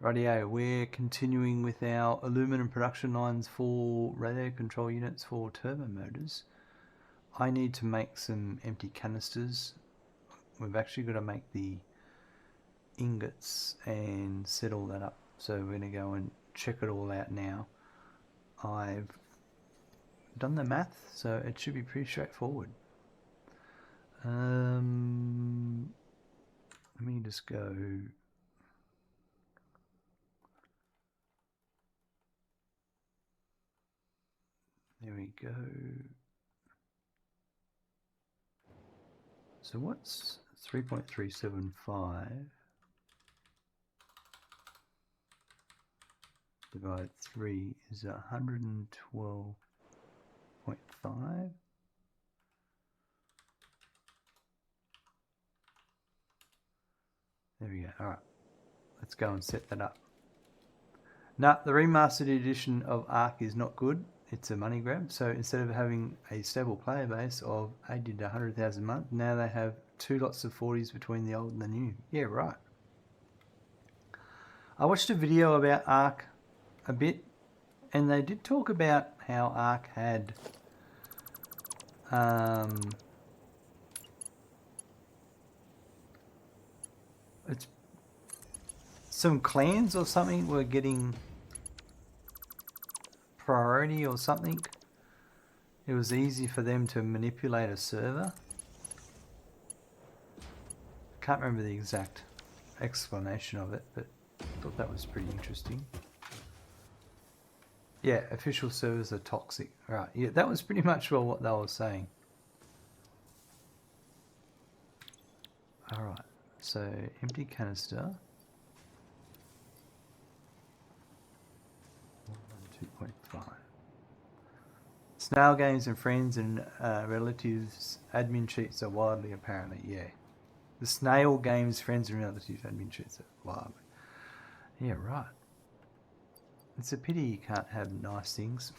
Rightio, we're continuing with our aluminum production lines for radio control units for turbo motors. I need to make some empty canisters. We've actually got to make the ingots and set all that up. So we're going to go and check it all out now. I've done the math, so it should be pretty straightforward. Let me just go. There we go. So what's 3.375 divided 3 is 112.5. There we go. All right, let's go and set that up. Now, the remastered edition of Ark is not good. It's a money grab. So instead of having a stable player base of 80 to 100,000 a month, now they have 2 lots of 40s between the old and the new. Yeah, right. I watched a video about Ark a bit, and they did talk about how Ark had it's some clans or something were getting priority or something. It was easy for them to manipulate a server. I can't remember the exact explanation of it, but I thought that was pretty interesting. Yeah, official servers are toxic. Right, yeah, that was pretty much what they were saying. Alright, so empty canister. 2.5. Snail games and friends and relatives admin sheets are wildly apparently, yeah. The snail games, friends and relatives admin sheets are wildly. Yeah, right. It's a pity you can't have nice things.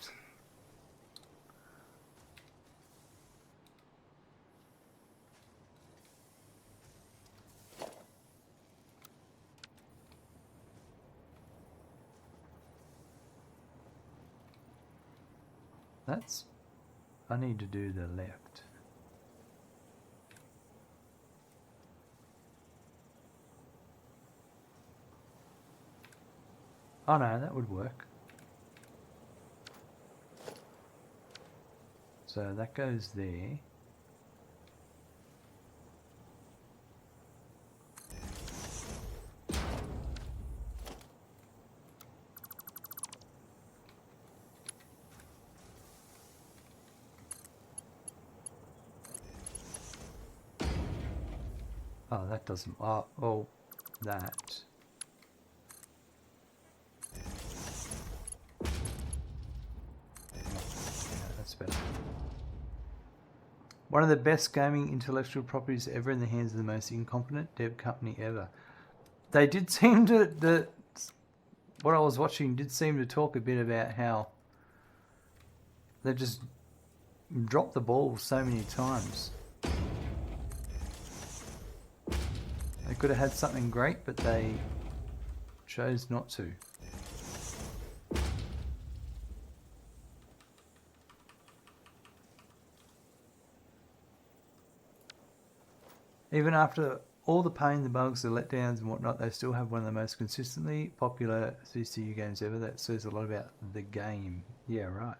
That's... I need to do the left. Oh no, that would work. So that goes there. Oh, that doesn't... Oh, that. Yeah, that's better. One of the best gaming intellectual properties ever in the hands of the most incompetent dev company ever. They did seem to... what I was watching did seem to talk a bit about how they just dropped the ball so many times. They could have had something great, but they chose not to. Even after all the pain, the bugs, the letdowns and whatnot, they still have one of the most consistently popular CCU games ever. That says a lot about the game. Yeah, right.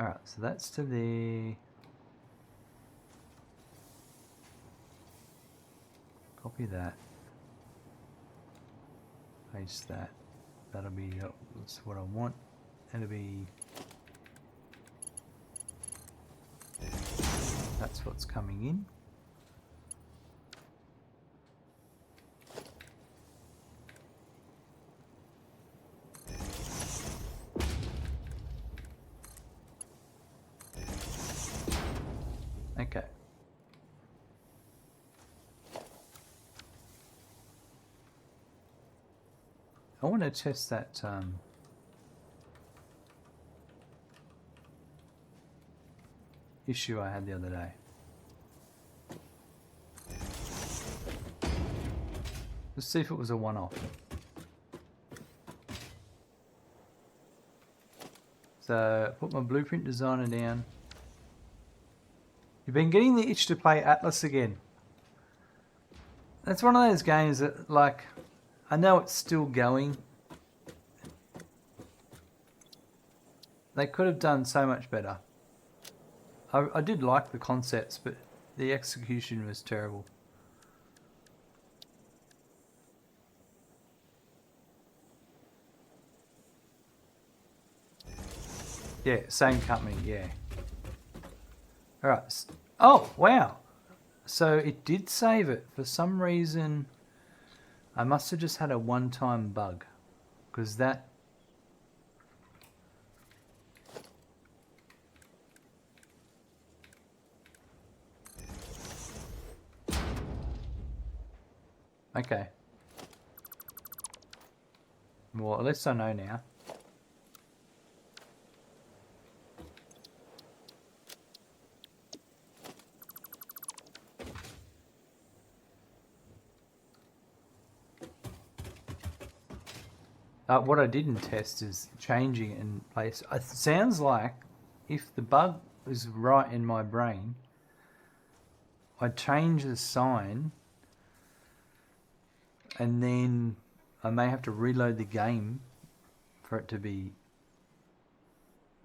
Alright, so that's to there. Copy that. Paste that. That'll be that's what I want. That'll be... that's what's coming in. Okay. I want to test that issue I had the other day. Let's see if it was a one-off. So, put my blueprint designer down. You've been getting the itch to play Atlas again. That's one of those games that, like, I know it's still going. They could have done so much better. I did like the concepts, but the execution was terrible. Yeah, same company, yeah. Alright. Oh, wow. So it did save it. For some reason, I must have just had a one-time bug. Because that... Okay. Well, at least I know now. What I didn't test is changing it in place. It sounds like if the bug is right in my brain, I change the sign and then I may have to reload the game for it to be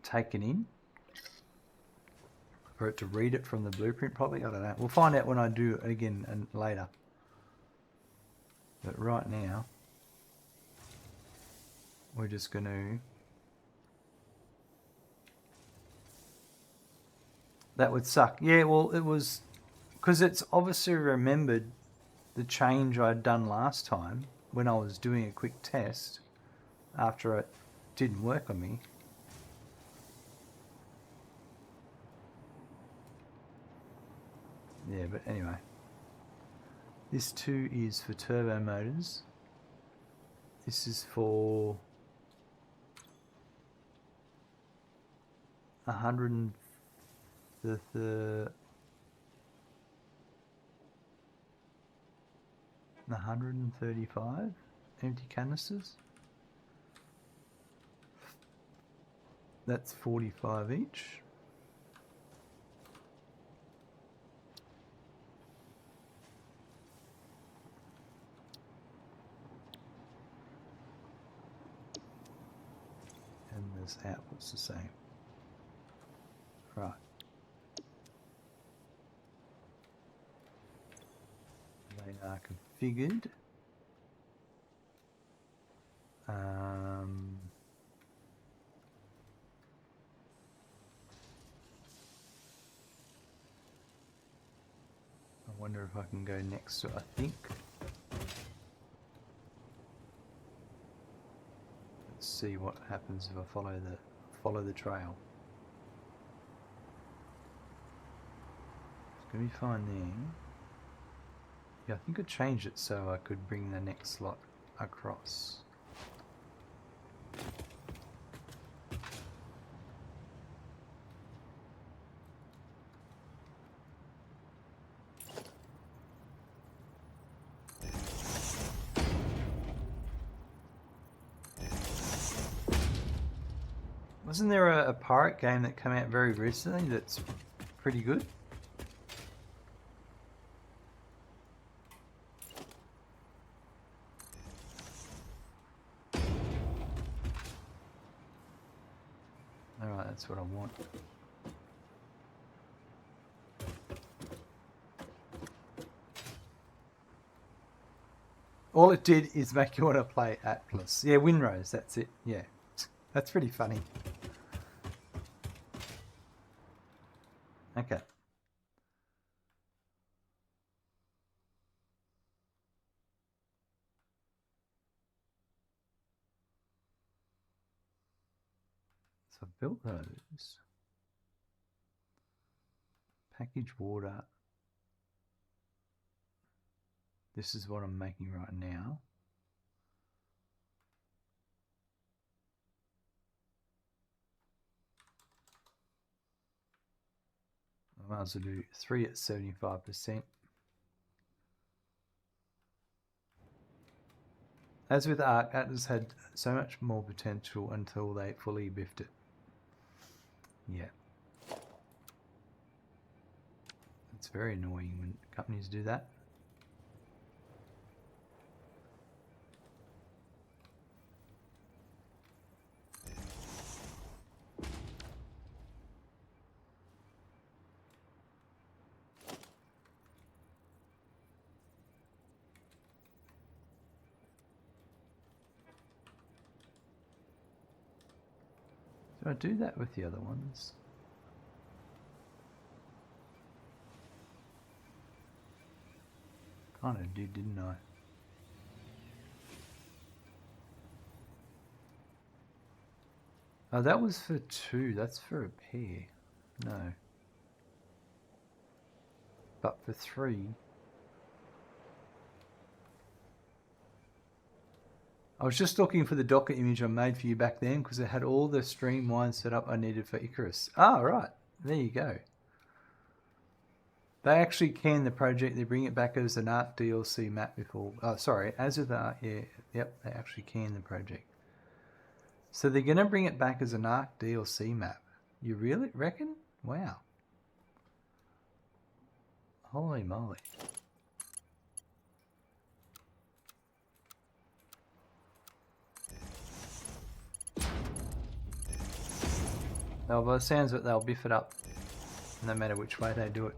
taken in. For it to read it from the blueprint probably. I don't know. We'll find out when I do it again and later. But right now, we're just going to... That would suck. Yeah, well, it was... Because it's obviously remembered the change I'd done last time when I was doing a quick test after it didn't work on me. Yeah, but anyway. This too is for turbo motors. This is for 135 empty canisters. That's 45 each. And this output's the same. Right. They are configured. I wonder if I can go next to, I think. Let's see what happens if I follow the trail. It's gonna be fine there. Yeah, I think I changed it so I could bring the next slot across. Wasn't there a pirate game that came out very recently that's pretty good? Alright, that's what I want. All it did is make you want to play Atlas. Yeah, Winrose, that's it. Yeah, that's pretty funny. Okay. So I've built those. Package water. This is what I'm making right now. I might as well do 3 at 75%. As with Arc, Atlas had so much more potential until they fully biffed it. Yeah. It's very annoying when companies do that. Did I do that with the other ones? Kind of did, didn't I? Oh, that was for 2. That's for a pair. No. But for 3... I was just looking for the Docker image I made for you back then because it had all the streamline setup I needed for Icarus. Ah, right. There you go. They actually can the project. They bring it back as an Arc DLC map before. Oh, sorry. As with Arc, yeah. Yep, they actually can the project. So they're going to bring it back as an Arc DLC map. You really reckon? Wow. Holy moly. Oh, by the sounds of it, they'll biff it up no matter which way they do it.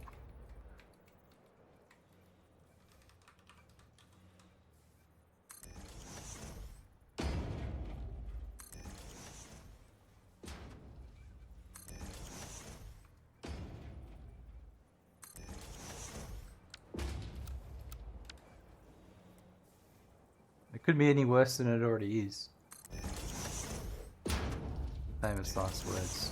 It could be any worse than it already is. Famous last words.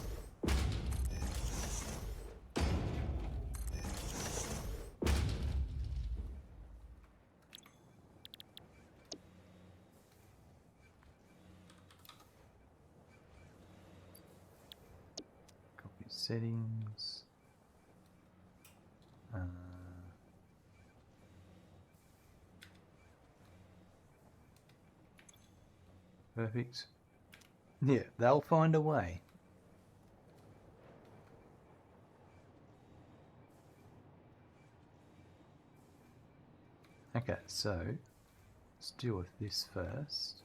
Copy settings. Perfect. Yeah, they'll find a way. Okay, so let's deal with this first.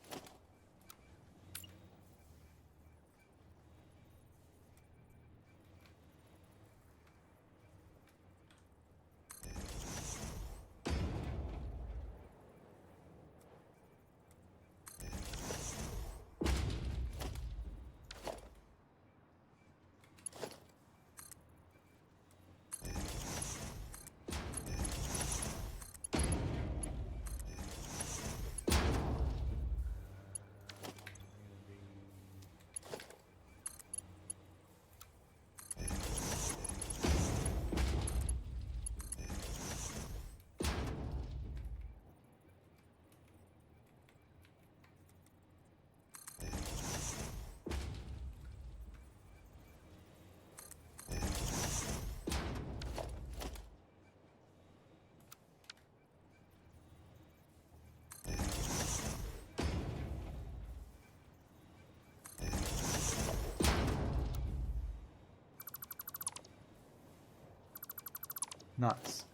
Nice.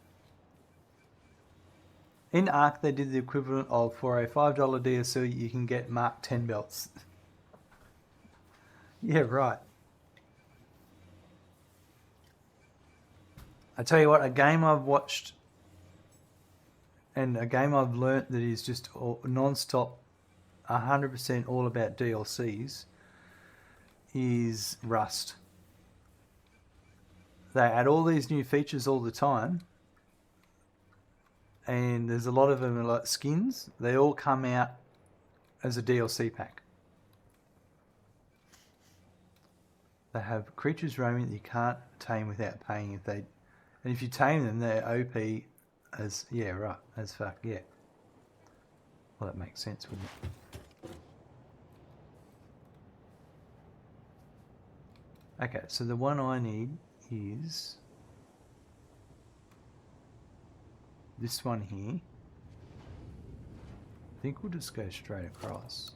In Arc, they did the equivalent of, for a $5 DLC, you can get Mark 10 belts. Yeah, right. I tell you what, a game I've watched and a game I've learnt that is just non-stop, 100% all about DLCs is Rust. They add all these new features all the time, and there's a lot of them like skins. They all come out as a DLC pack. They have creatures roaming that you can't tame without paying. And if you tame them, they're OP as, yeah, right, as fuck, yeah. Well, that makes sense, wouldn't it? Okay, so the one I need is this one here. I think we'll just go straight across.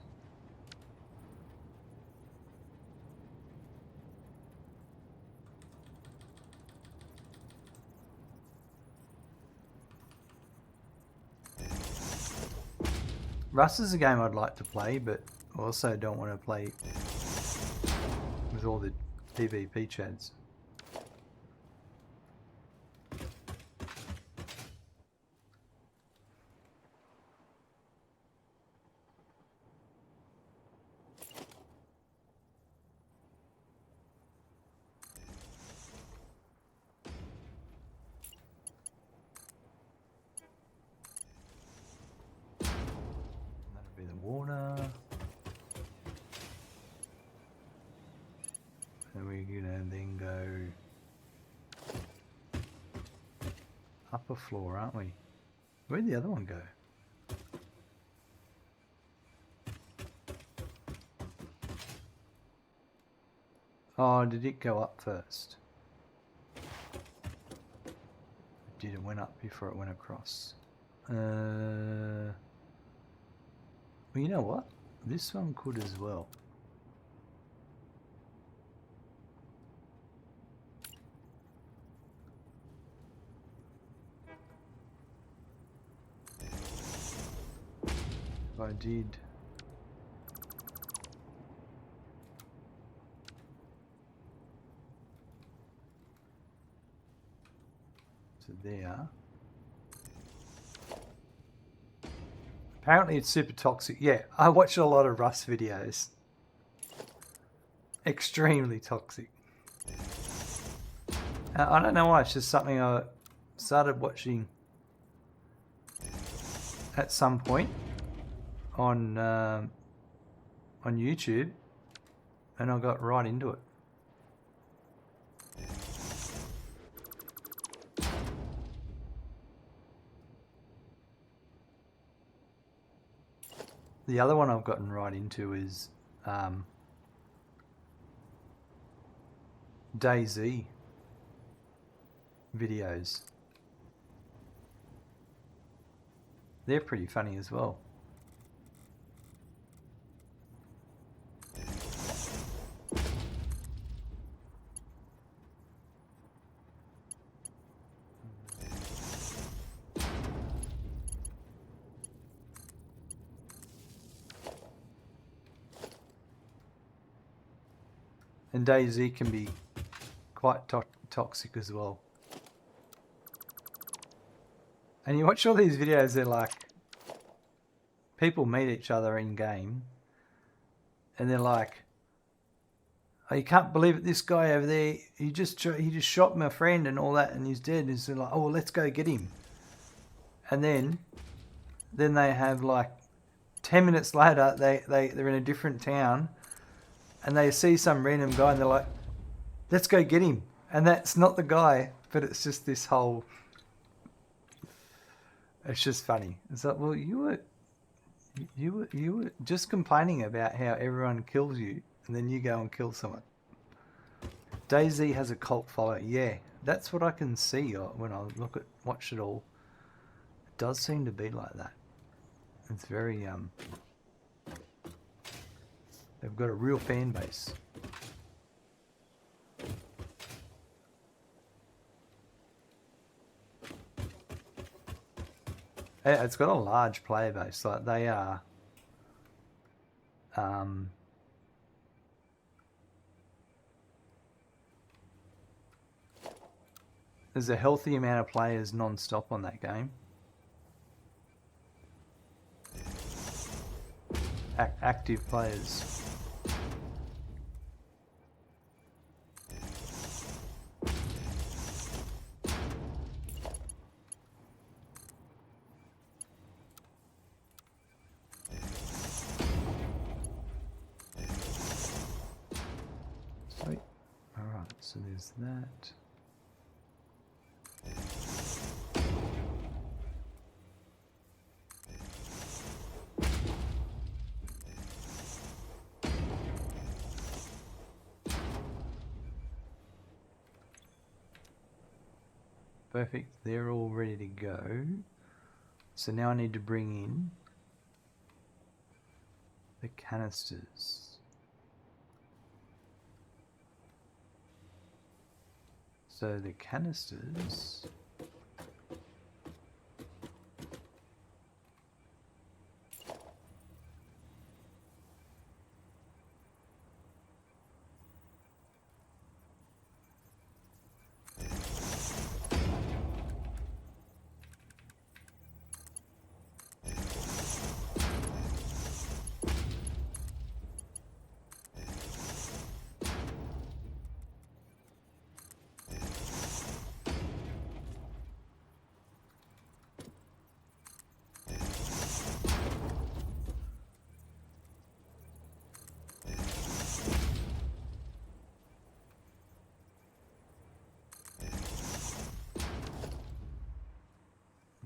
Rust is a game I'd like to play, but I also don't want to play with all the PvP chads. Water, and we're gonna then go upper floor, aren't we? Where'd the other one go? Oh, did it go up first? Did it went up before it went across? Well, you know what? This one could as well. If I did... So there... Apparently it's super toxic. Yeah, I watch a lot of Rust videos. Extremely toxic. I don't know why, it's just something I started watching at some point on YouTube, and I got right into it. The other one I've gotten right into is DayZ videos. They're pretty funny as well. And DayZ can be quite toxic as well. And you watch all these videos, they're like, people meet each other in game, and they're like, oh, you can't believe it, this guy over there, he just shot my friend and all that, and he's dead. And it's like, oh, well, let's go get him. And then they have like 10 minutes later, they're in a different town, and they see some random guy, and they're like, let's go get him. And that's not the guy, but it's just this whole... It's just funny. It's like, well, you were just complaining about how everyone kills you, and then you go and kill someone. DayZ has a cult following. Yeah, that's what I can see when I watch it all. It does seem to be like that. It's very they've got a real fan base. It's got a large player base. Like they are, there's a healthy amount of players non-stop on that game. Active players. Sweet. Alright, so there's that. Perfect, they're all ready to go. So now I need to bring in the canisters. So the canisters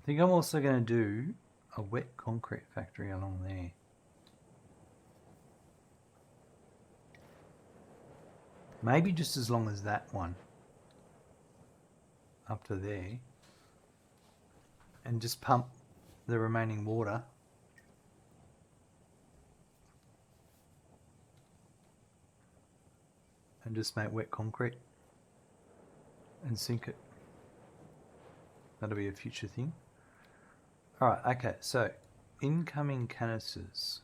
I think I'm also going to do a wet concrete factory along there. Maybe just as long as that one. Up to there. And just pump the remaining water. And just make wet concrete. And sink it. That'll be a future thing. Alright, okay, so incoming canisters.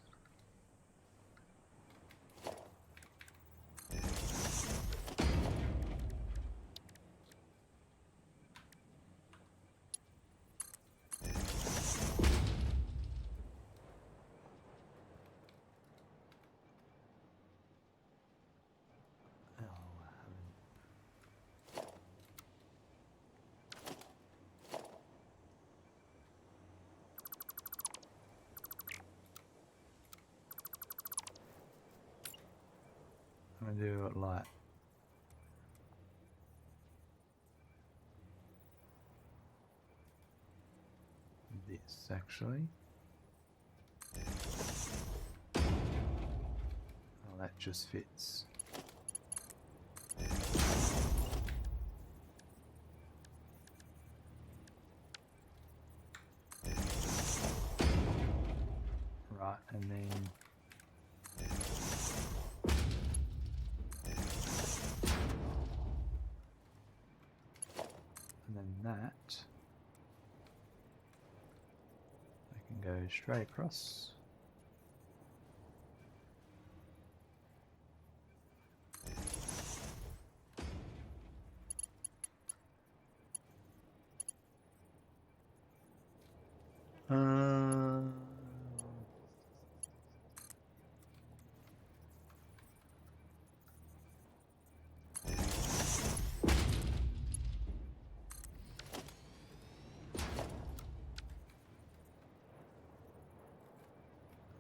I'm going to do it like this, actually. Oh, that just fits. Right, and then that I can go straight across.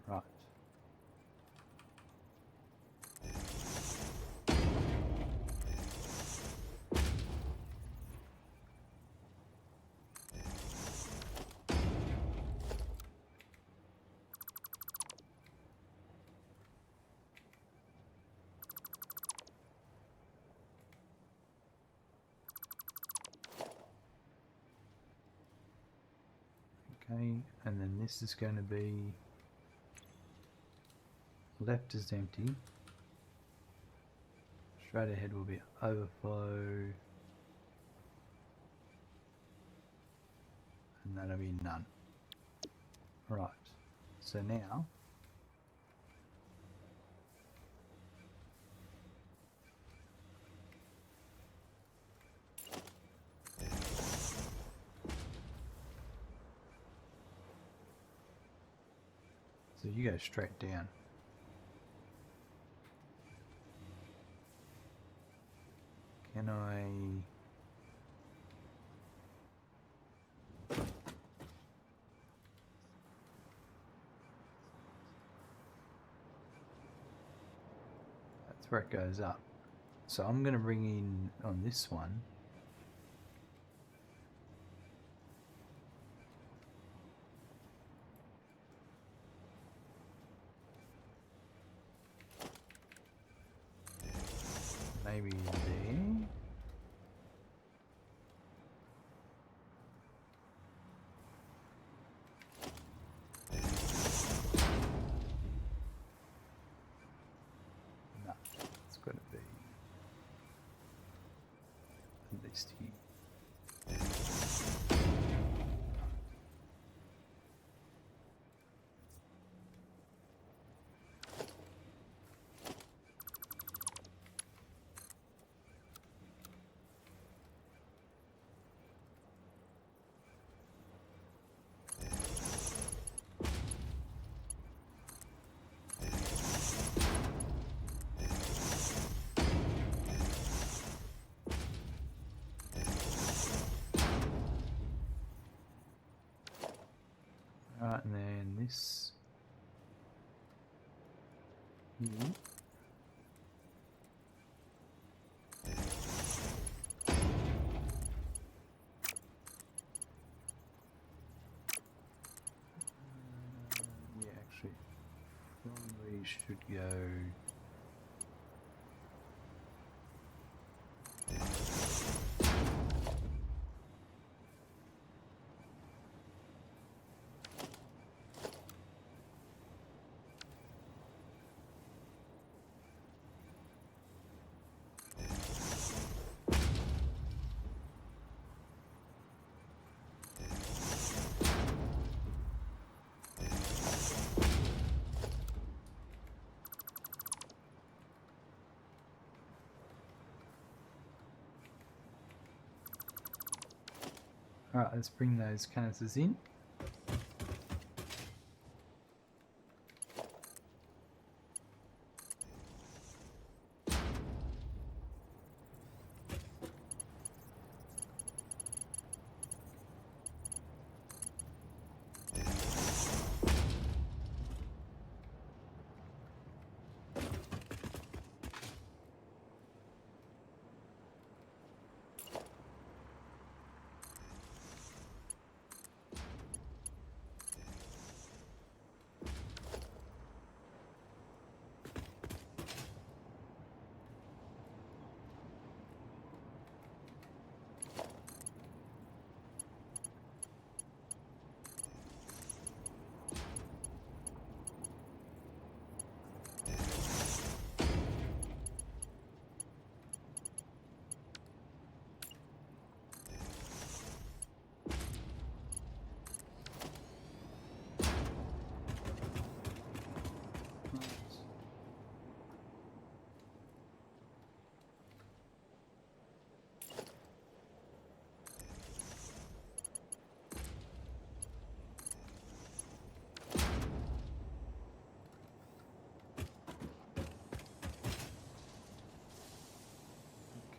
Right. Okay, and then this is going to be left is empty. Straight ahead will be overflow. And that'll be none. Right, so now so you go straight down. Can I... That's where it goes up. So I'm going to bring in on this one. Maybe there. at least here. Right, and then this here. Yeah, actually, probably should go. Alright, let's bring those canisters in.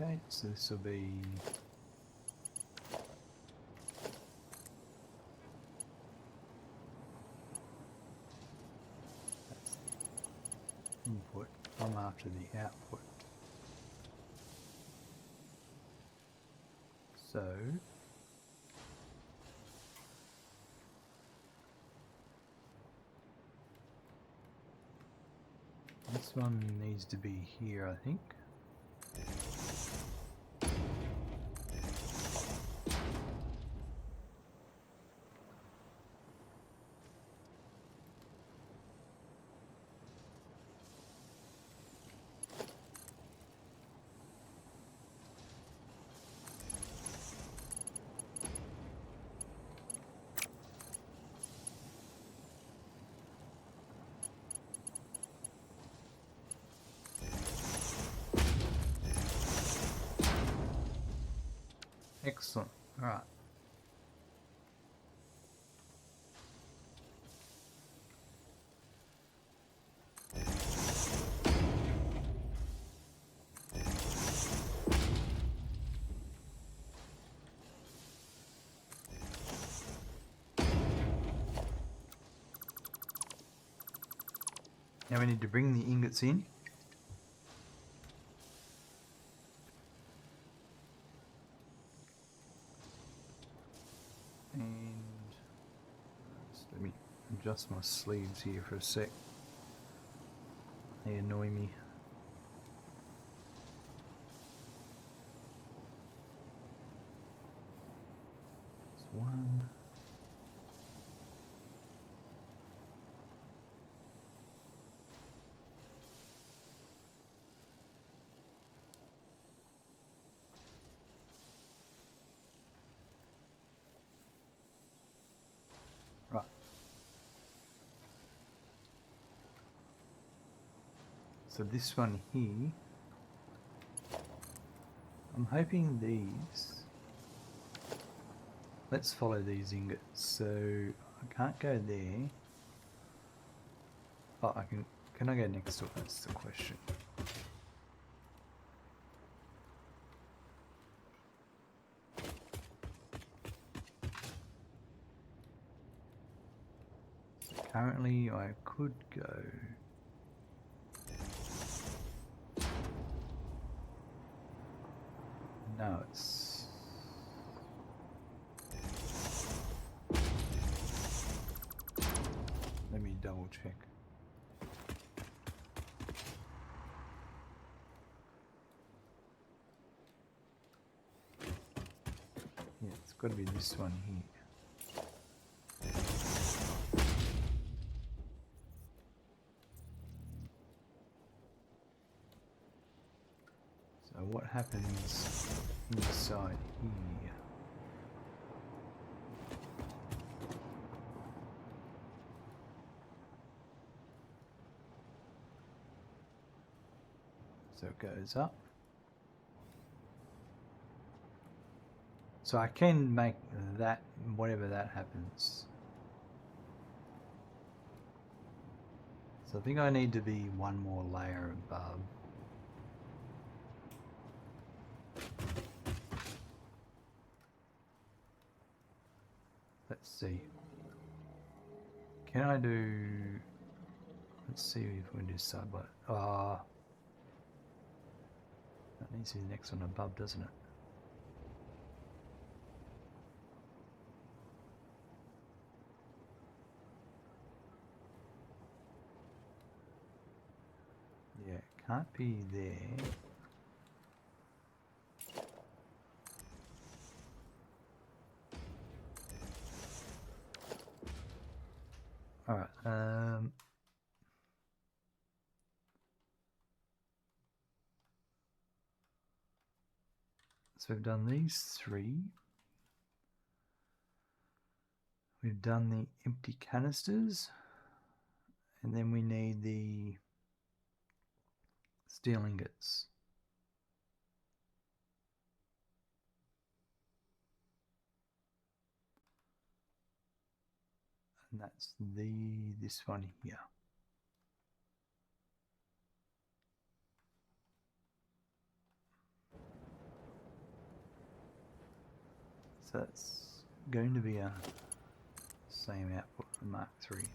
Okay, so this will be that's the input. I'm after the output. So this one needs to be here, I think. Excellent. All right. Now we need to bring the ingots in. And just let me adjust my sleeves here for a sec. They annoy me. That's one. So this one here, I'm hoping these, let's follow these ingots. So I can't go there. Oh, can I go next to it? That's the question. So currently I could go. No, it's... Let me double check. Yeah, it's got to be this one here. So what happens inside here? So it goes up. So I can make that, whatever that happens. So I think I need to be one more layer above. Let's see. Can I do... Let's see if we can do side by... that needs to be the next one above, doesn't it? Yeah, it can't be there. Alright, so we've done these three. We've done the empty canisters. And then we need the steel ingots. And that's this one here. So that's going to be a same output for Mark III.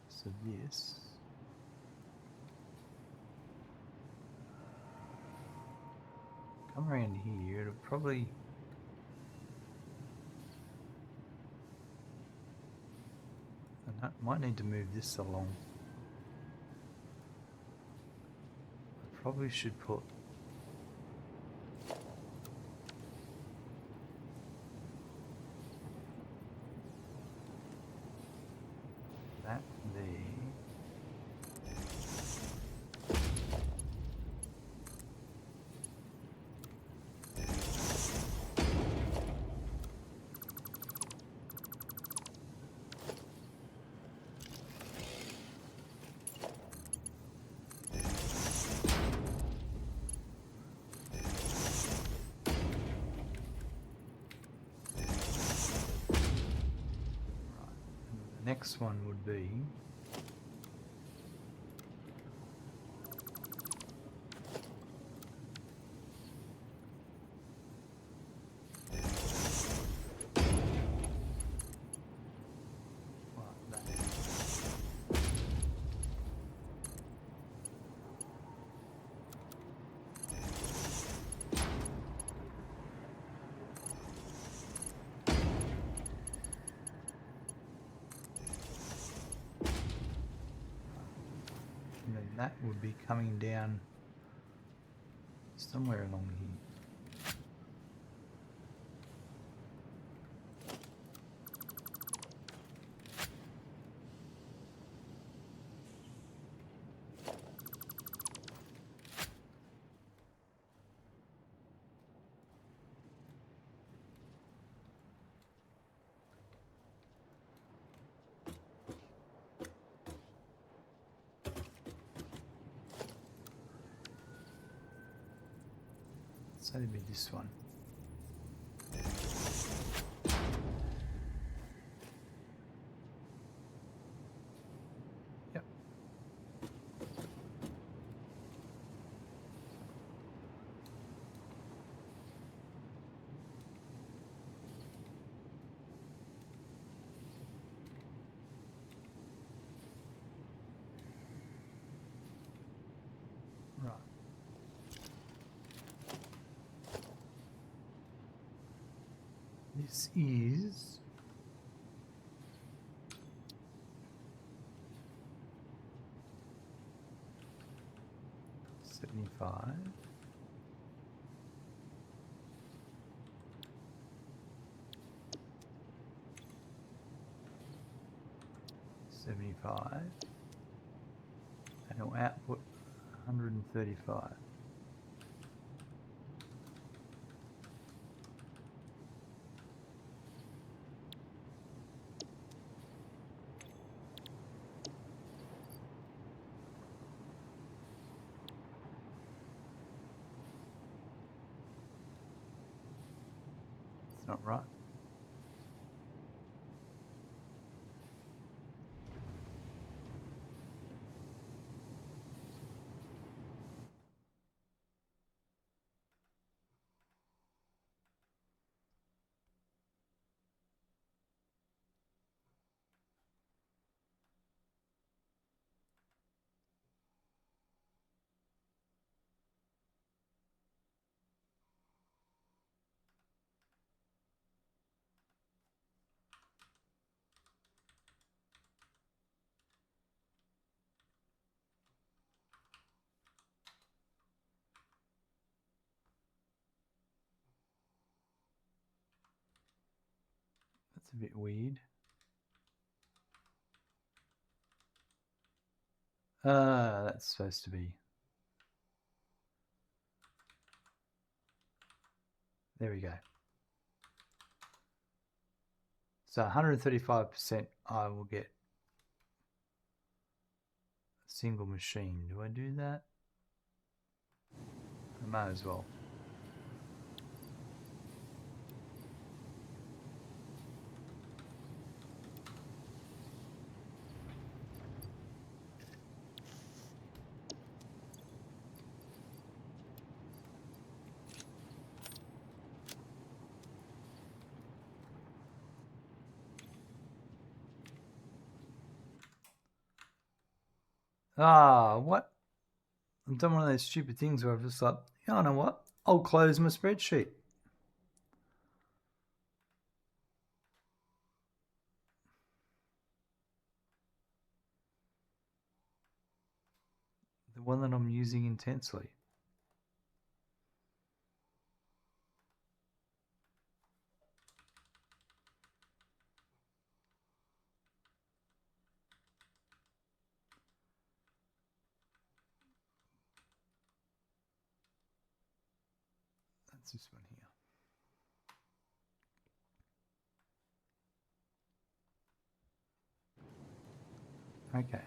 So this come around here, it'll probably I might need to move this along. I probably should put that there. Next one would be that would be coming down somewhere along here. So it'd be this one. Yep. Right. This is 75. 75. And it'll output 135. It's not right. That's a bit weird. That's supposed to be. There we go. So 135% I will get a single machine. Do I do that? I might as well. Ah, what? I've done one of those stupid things where I've just like, you know what? I'll close my spreadsheet. The one that I'm using intensely. That's this one here. Okay.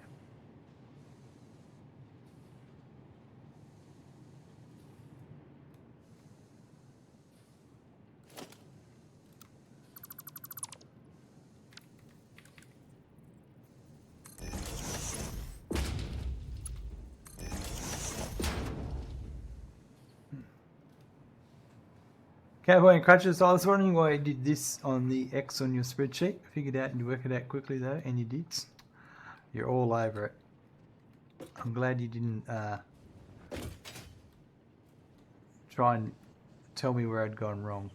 Cowboy and Crutches, I was wondering why you did this on the X on your spreadsheet. I figured out and you work it out quickly though, and you did. You're all over it. I'm glad you didn't try and tell me where I'd gone wrong.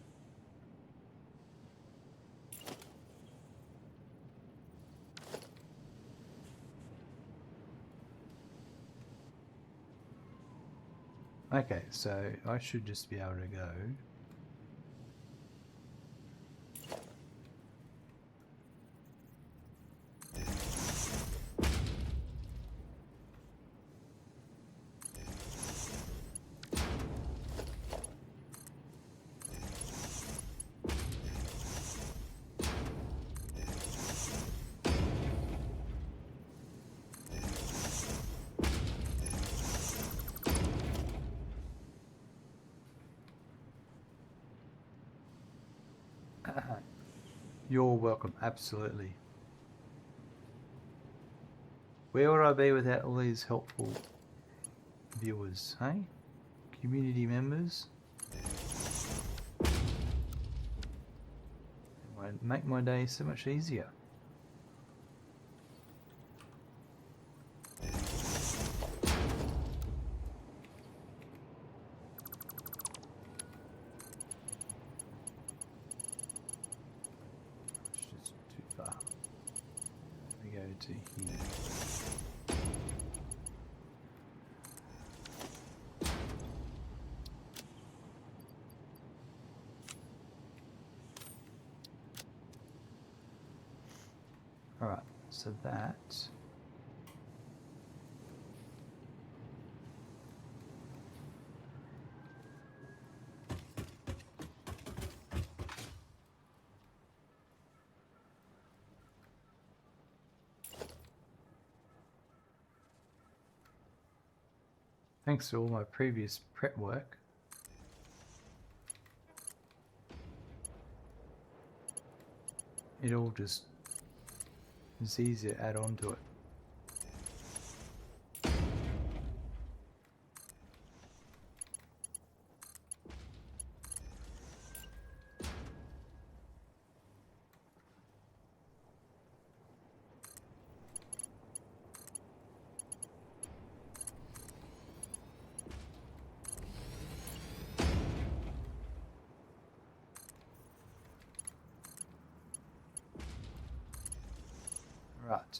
Okay, so I should just be able to go. You're welcome, absolutely. Where would I be without all these helpful viewers, hey? Community members? It would make my day so much easier. It's just too far. We go to here. Alright, so that... Thanks to all my previous prep work. It all just is easy to add on to it. Right.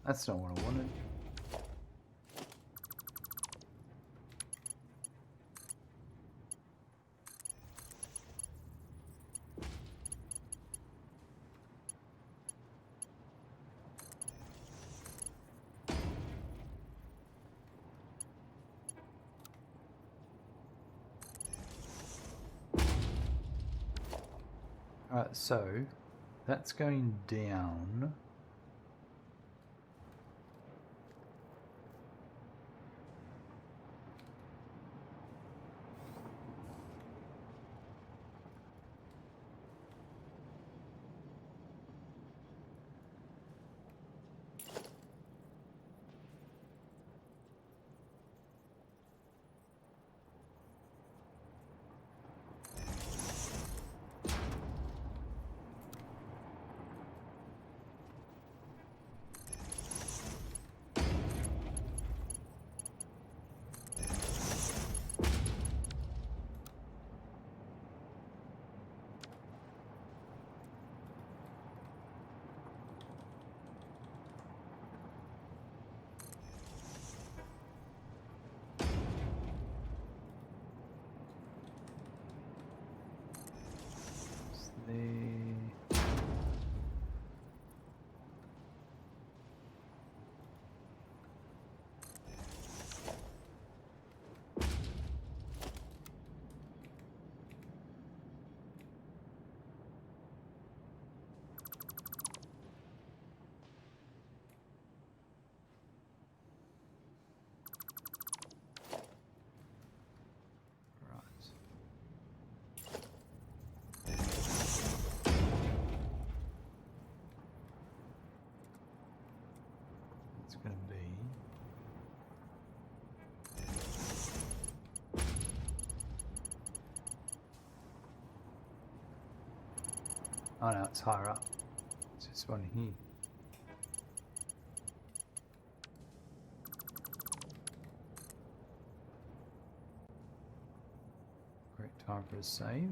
That's not what I wanted. Alright, so that's going down. Going to be oh no, it's higher up. It's this one here. Great time for a save.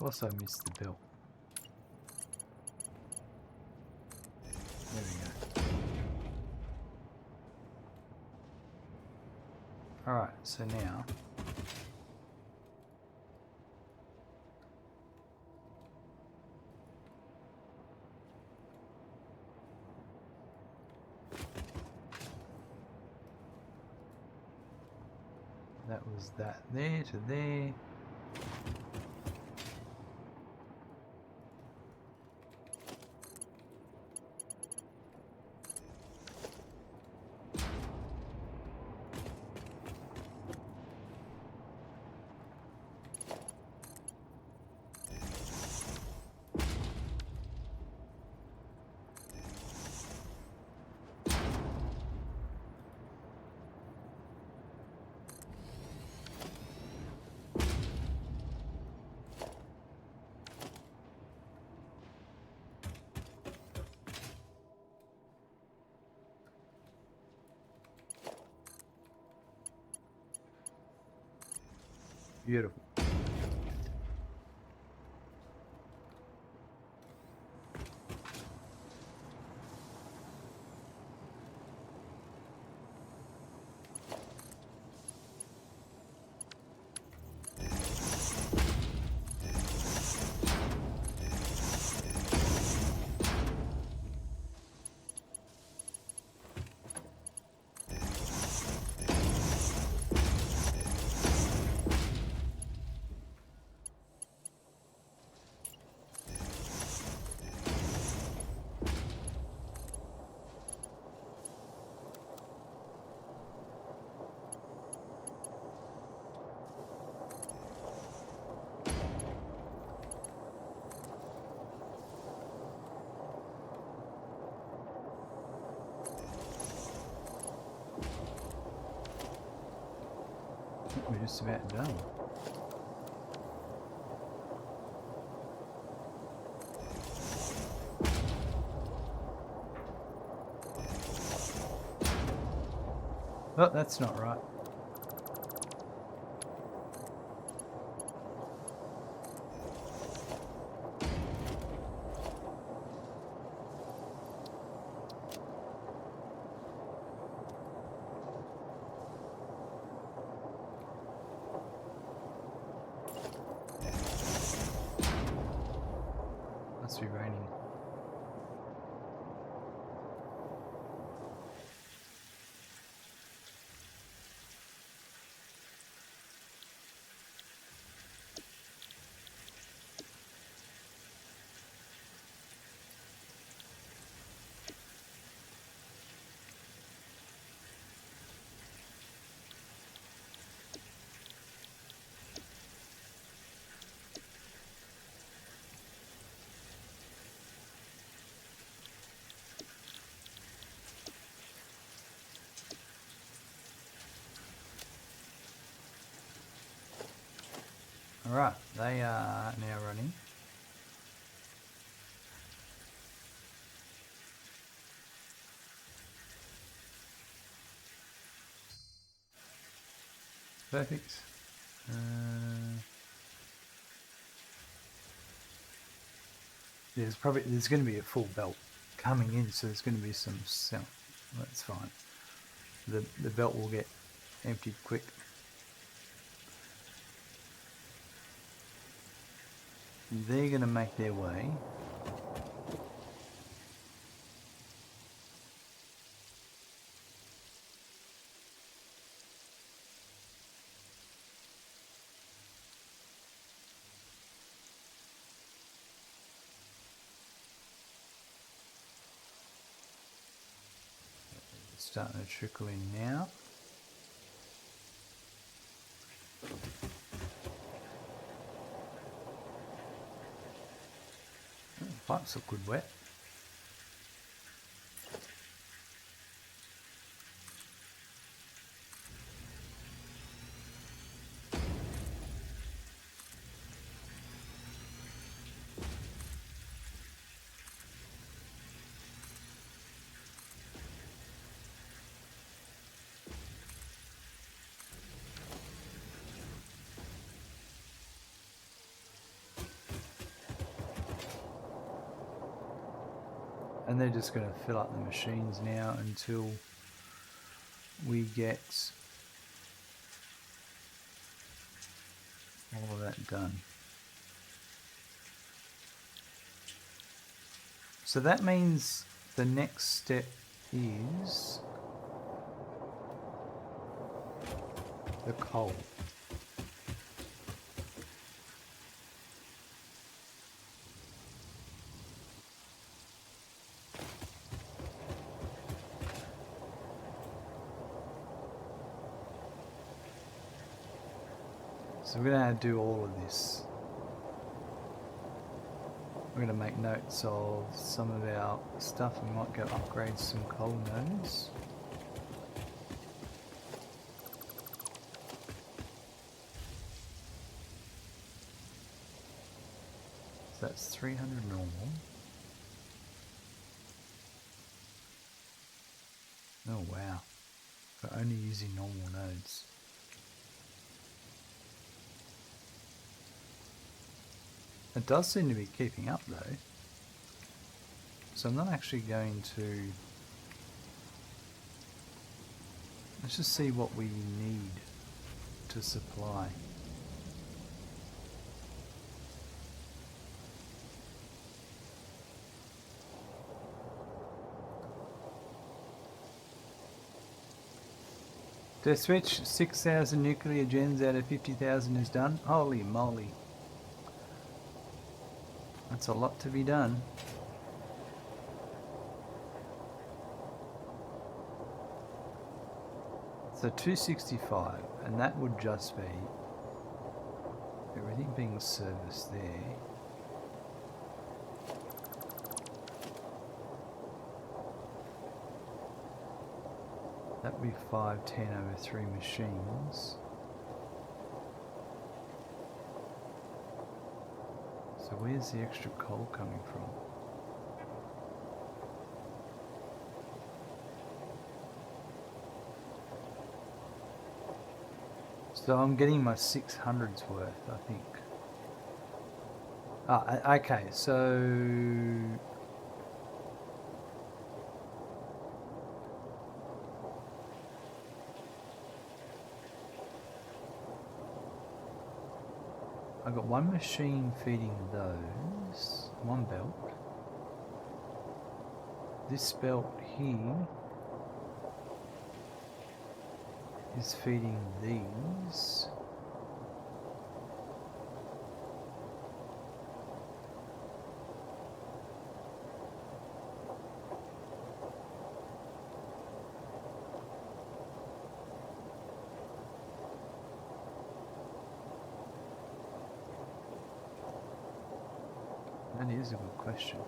Also missed the belt. There we go. Alright, so now that was that there to there. Beautiful. We're just about done. Oh, that's not right. Must be raining. Alright, they are now running. Perfect. There's going to be a full belt coming in, so there's going to be some sound. That's fine. The belt will get emptied quick. They're going to make their way. It's starting to trickle in now. Pipes look good wet. And they're just going to fill up the machines now until we get all of that done. So that means the next step is the coal. So we're going to do all of this. We're going to make notes of some of our stuff. We might go upgrade some coal nodes. So that's 300 normal. Oh wow, we're only using normal nodes. It does seem to be keeping up though. So I'm not actually going to... Let's just see what we need to supply. Death switch, 6,000 nuclear gens out of 50,000 is done. Holy moly. That's a lot to be done. So 265, and that would just be everything being serviced there. That would be 510 over 3 machines. So where's the extra coal coming from? So I'm getting my 600's worth, I think. Ah, okay, so... I've got one machine feeding those, one belt. This belt here is feeding these. That is a good question.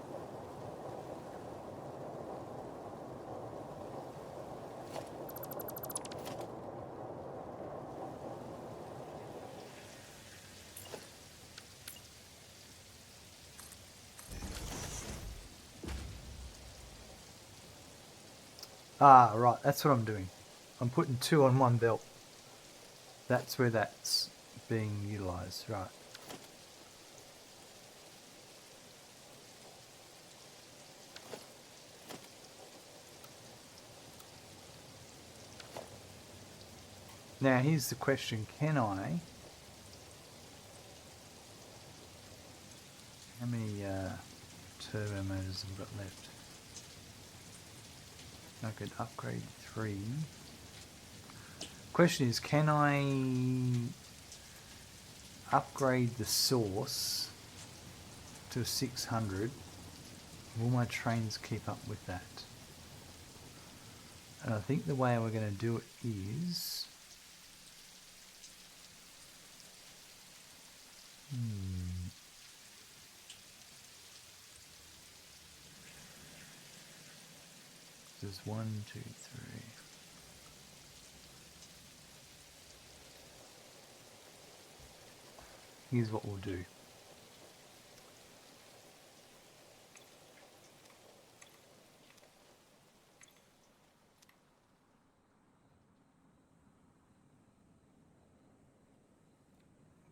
Ah, right, that's what I'm doing. I'm putting 2 on one belt. That's where that's being utilised, right. Now here's the question, can I... How many turbo motors have I got left? I could upgrade 3. Question is, can I upgrade the source to 600? Will my trains keep up with that? And I think the way we're going to do it is... There's 1, 2, 3. Here's what we'll do.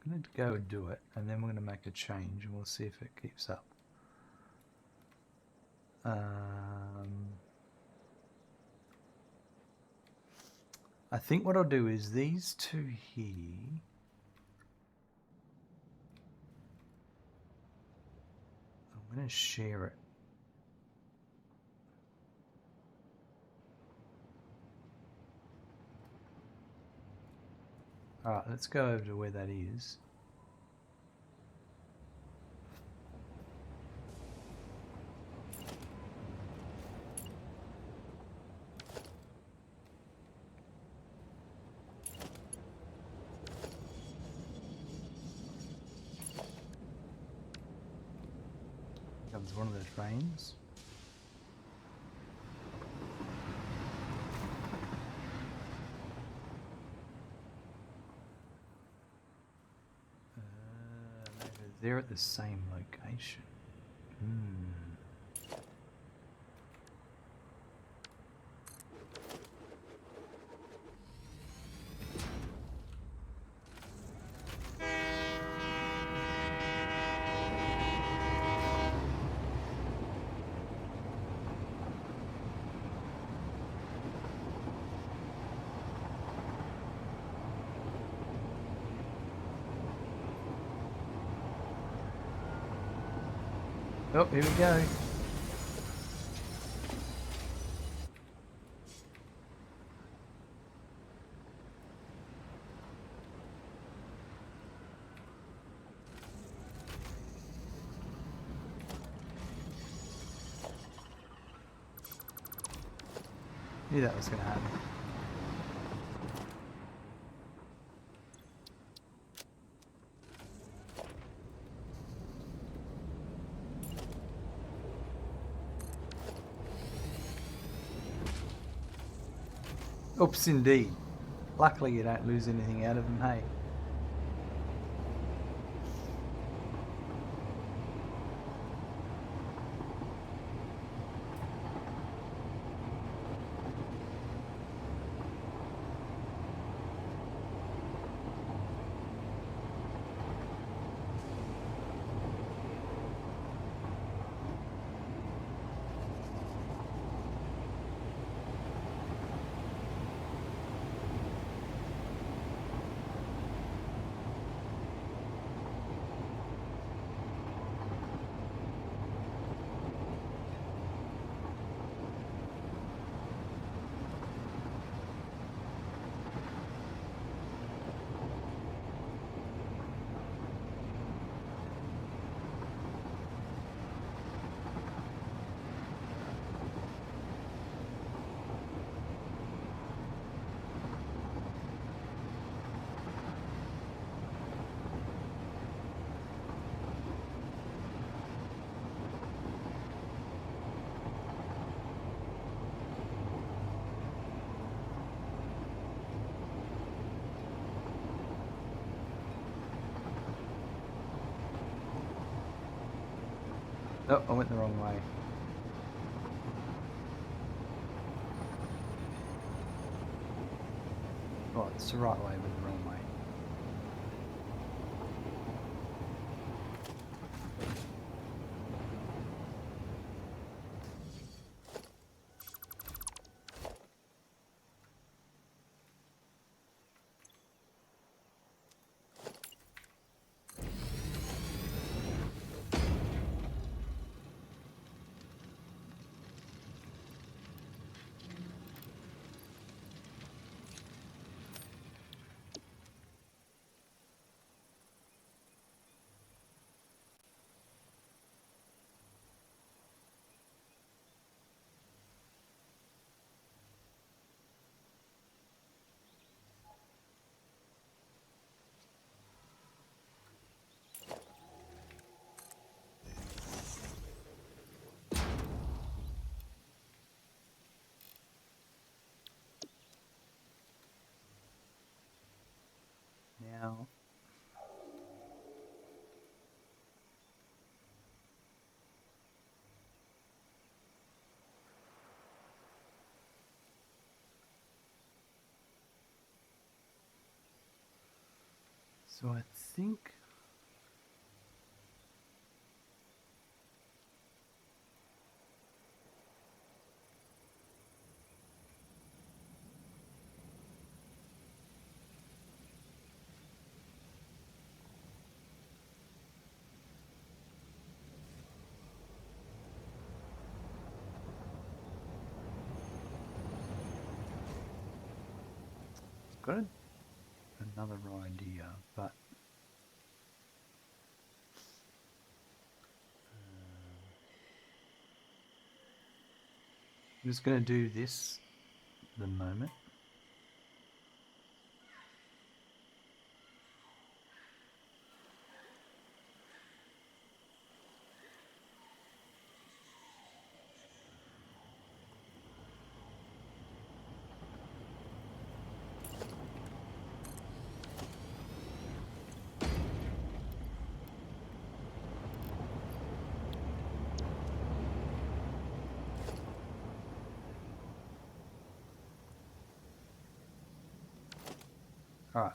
I'm going to go and do it, and then we're going to make a change, and we'll see if it keeps up. I think what I'll do is these two here. I'm going to share it. Alright, let's go over to where that is. Comes one of the trains. Maybe they're at the same location. Oh, here we go. Knew that was going to happen. Oops, indeed. Luckily you don't lose anything out of them, hey? Oh, I went the wrong way. Oh, it's the right way, but the wrong way. Now, so I think got another idea, but I'm just going to do this at the moment. All right.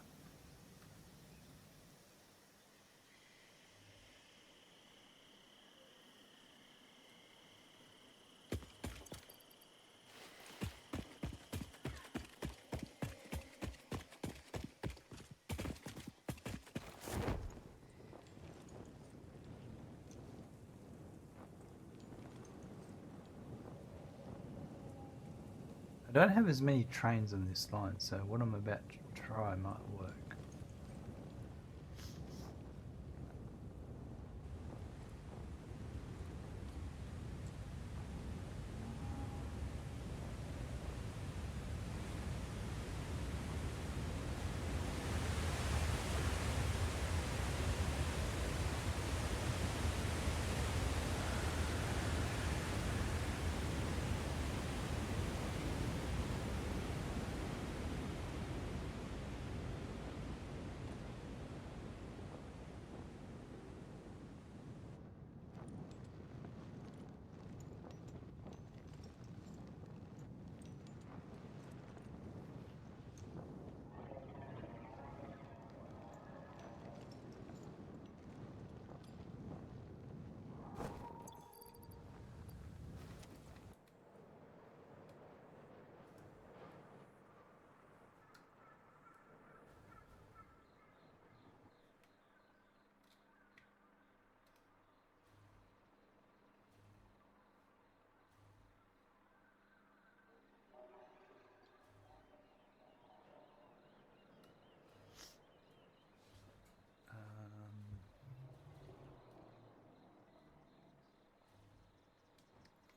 I don't have as many trains on this line, so what I'm about to try might work.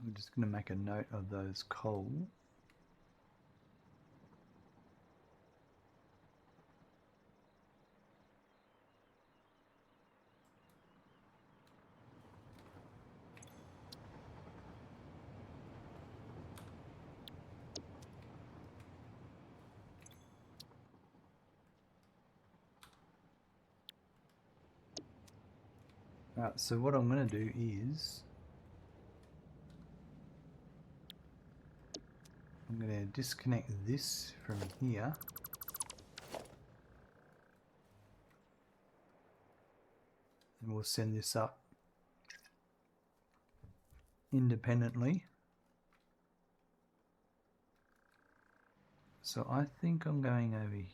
I'm just going to make a note of those coal. Alright, so what I'm going to do is I'm going to disconnect this from here. And we'll send this up independently. So I think I'm going over here.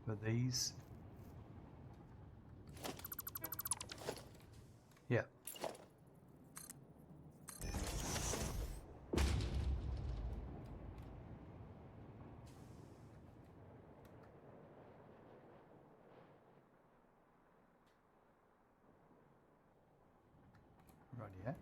For these. Yeah. Right, yeah.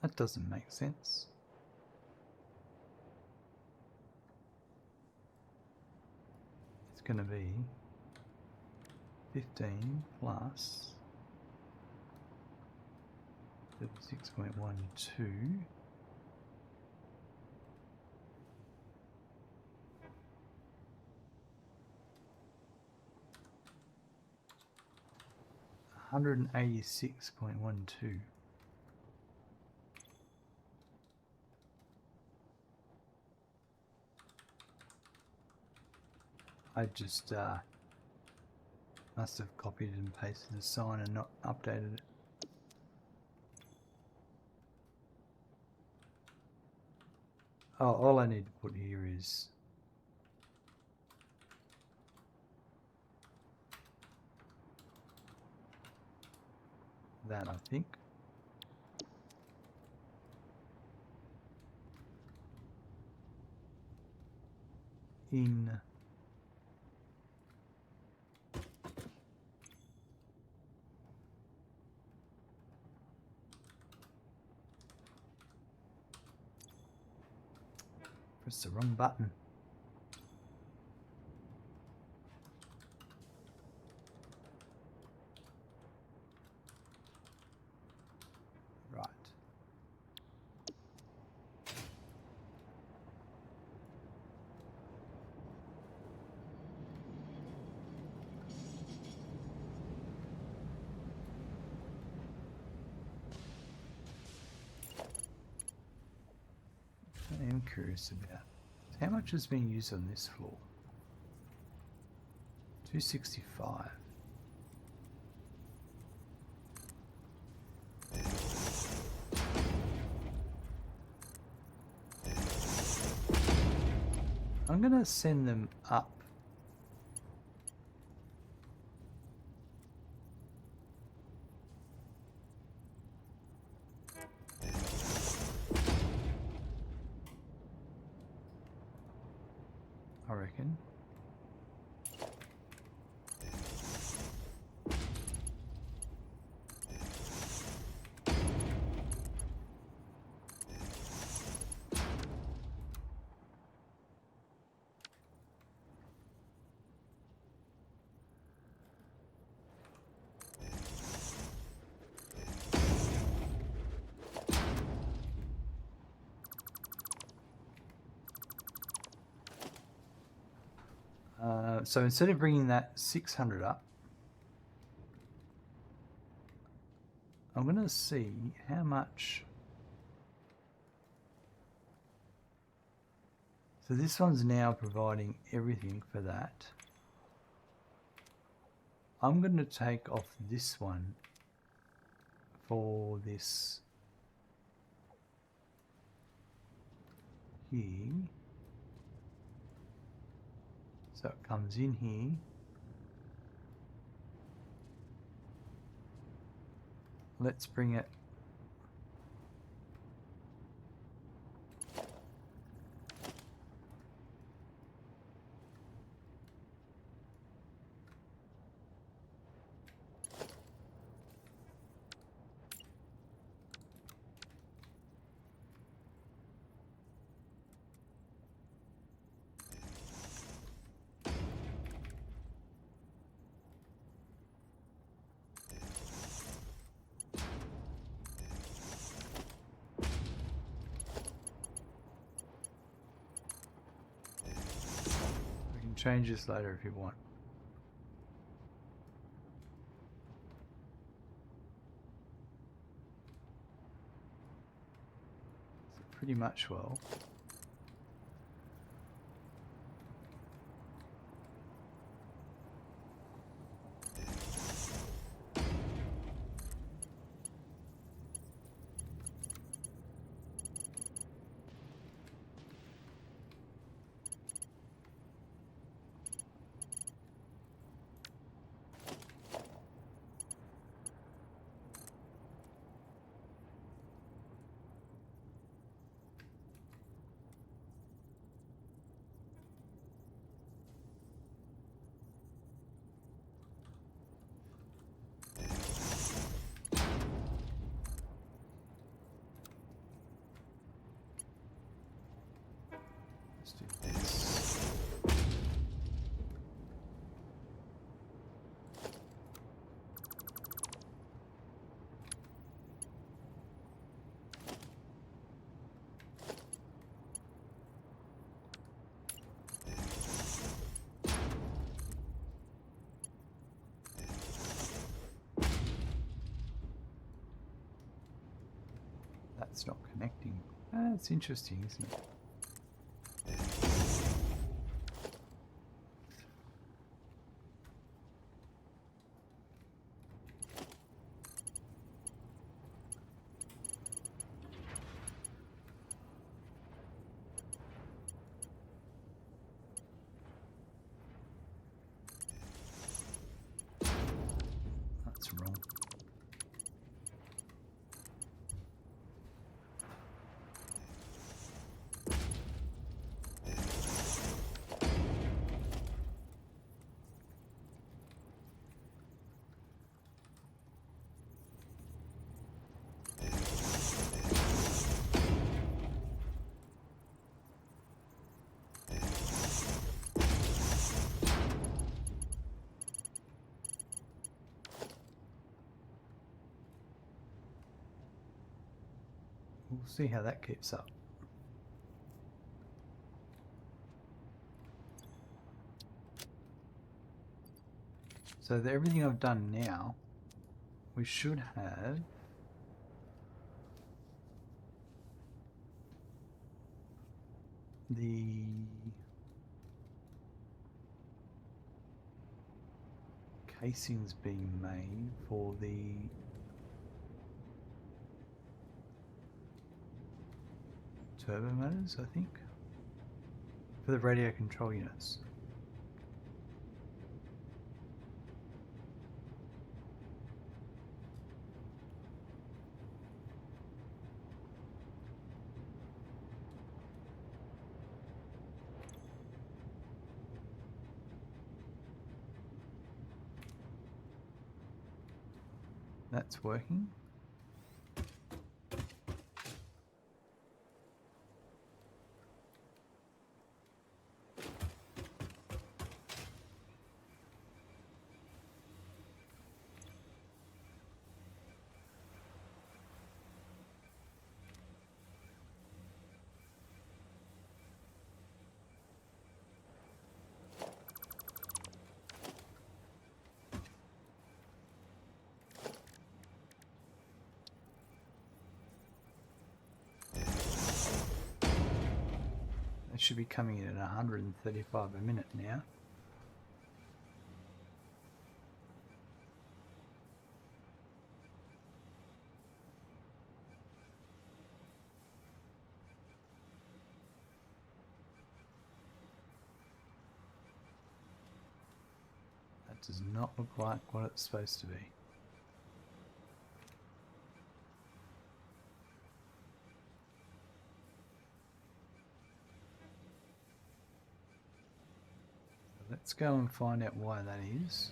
That doesn't make sense. It's going to be 15 plus 36.12. $186.12. I just must have copied and pasted the sign and not updated it. Oh, all I need to put here is that, I think. In press the wrong button. Right. I am curious about how much has been used on this floor. 265. I'm gonna send them up. I reckon. So instead of bringing that 600 up, I'm going to see how much. So this one's now providing everything for that. I'm going to take off this one for this here. So it comes in here. Let's bring it. Change this later if you want. So pretty much well. Let's do this. That's not connecting. That's interesting, isn't it? we'll see how that keeps up. So everything I've done now, we should have the casings being made for the turbo motors, I think, for the radio control units. That's working. It should be coming in at 135 a minute now. That does not look like what it's supposed to be. Let's go and find out why that is.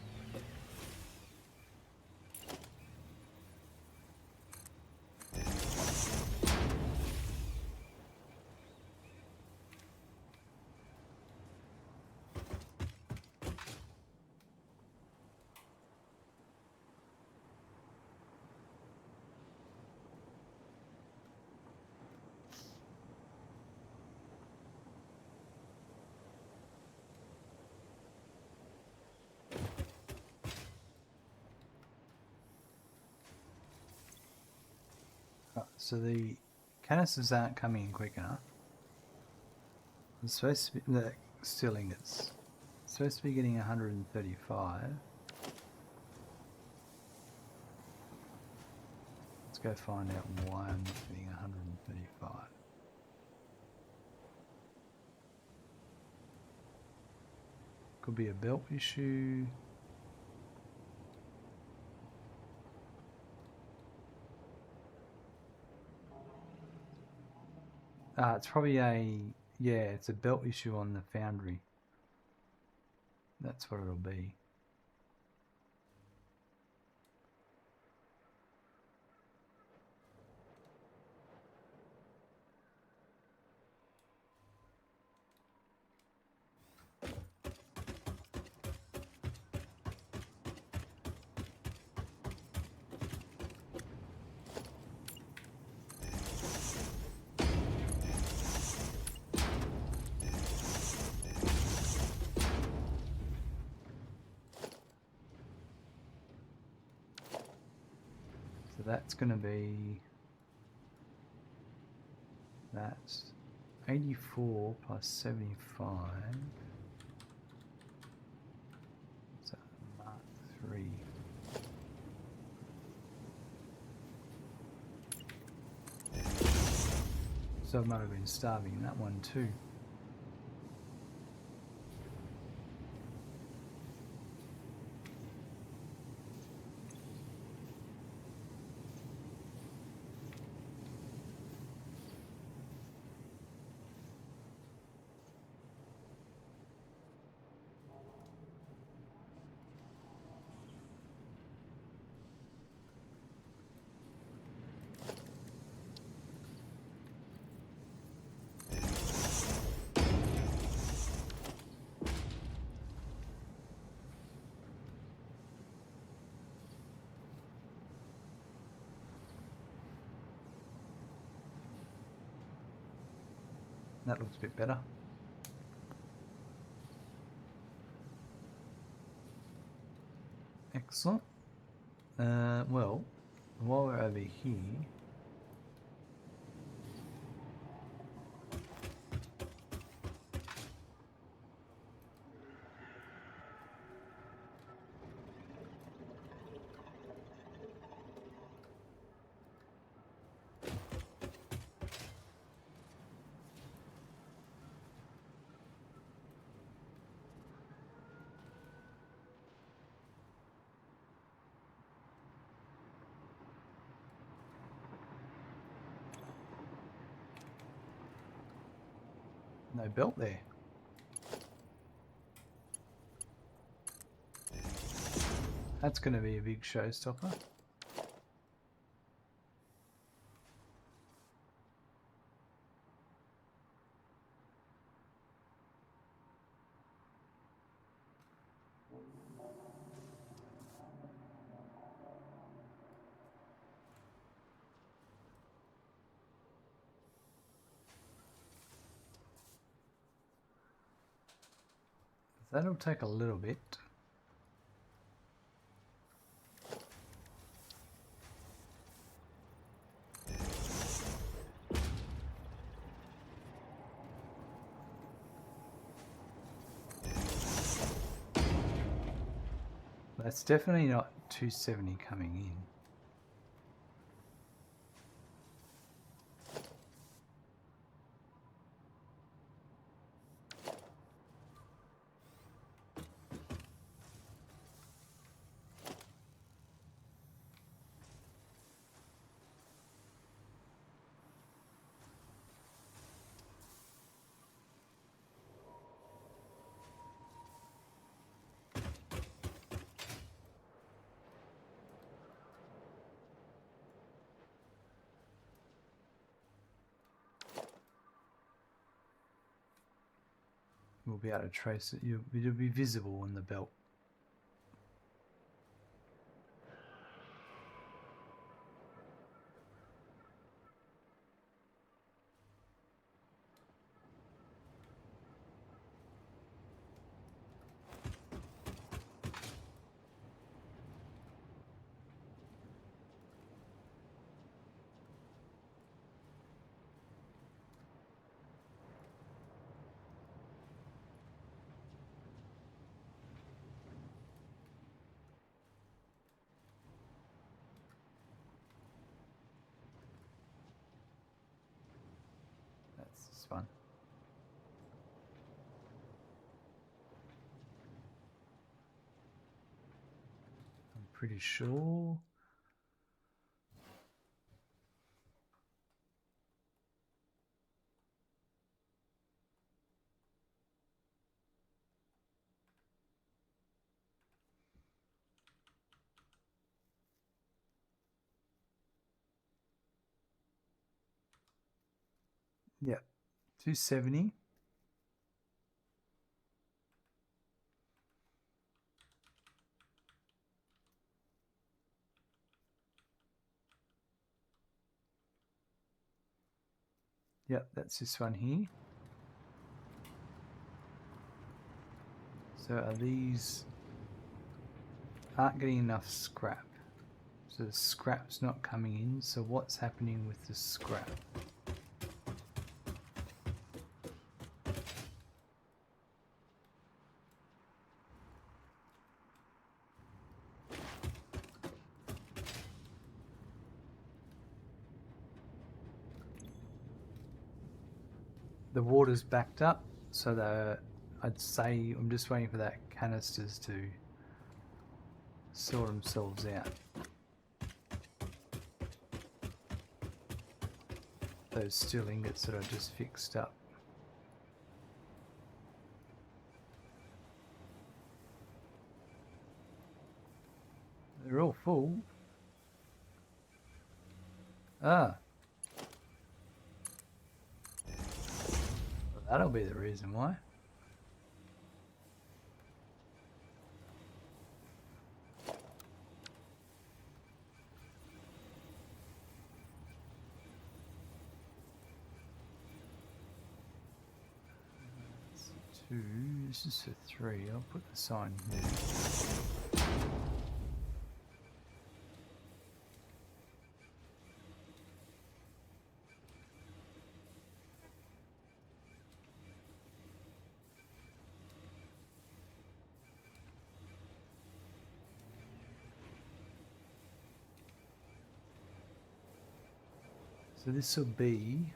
So the canisters aren't coming in quick enough. It's supposed to be the steel ingots. It's supposed to be getting 135. Let's go find out why I'm not getting 135. Could be a belt issue. It's probably it's a belt issue on the foundry. That's what it'll be. That's going to be, that's 84 plus 75. So Mark 3. So I might have been starving that one too. That looks a bit better. Excellent. Well, while we're over here, no belt there. That's going to be a big showstopper. That'll take a little bit. That's definitely not 270 coming in. We'll be able to trace it. It'll be visible on the belt. That's fun. I'm pretty sure. Yeah, 270. Yep, that's this one here. So are these aren't getting enough scrap. So the scrap's not coming in. So what's happening with the scrap? The water's backed up, so I'd say I'm just waiting for that canisters to sort themselves out. Those steel ingots that I just fixed up. They're all full. Ah. Well, that'll be the reason why. 2, this is for 3, I'll put the sign here. So this will be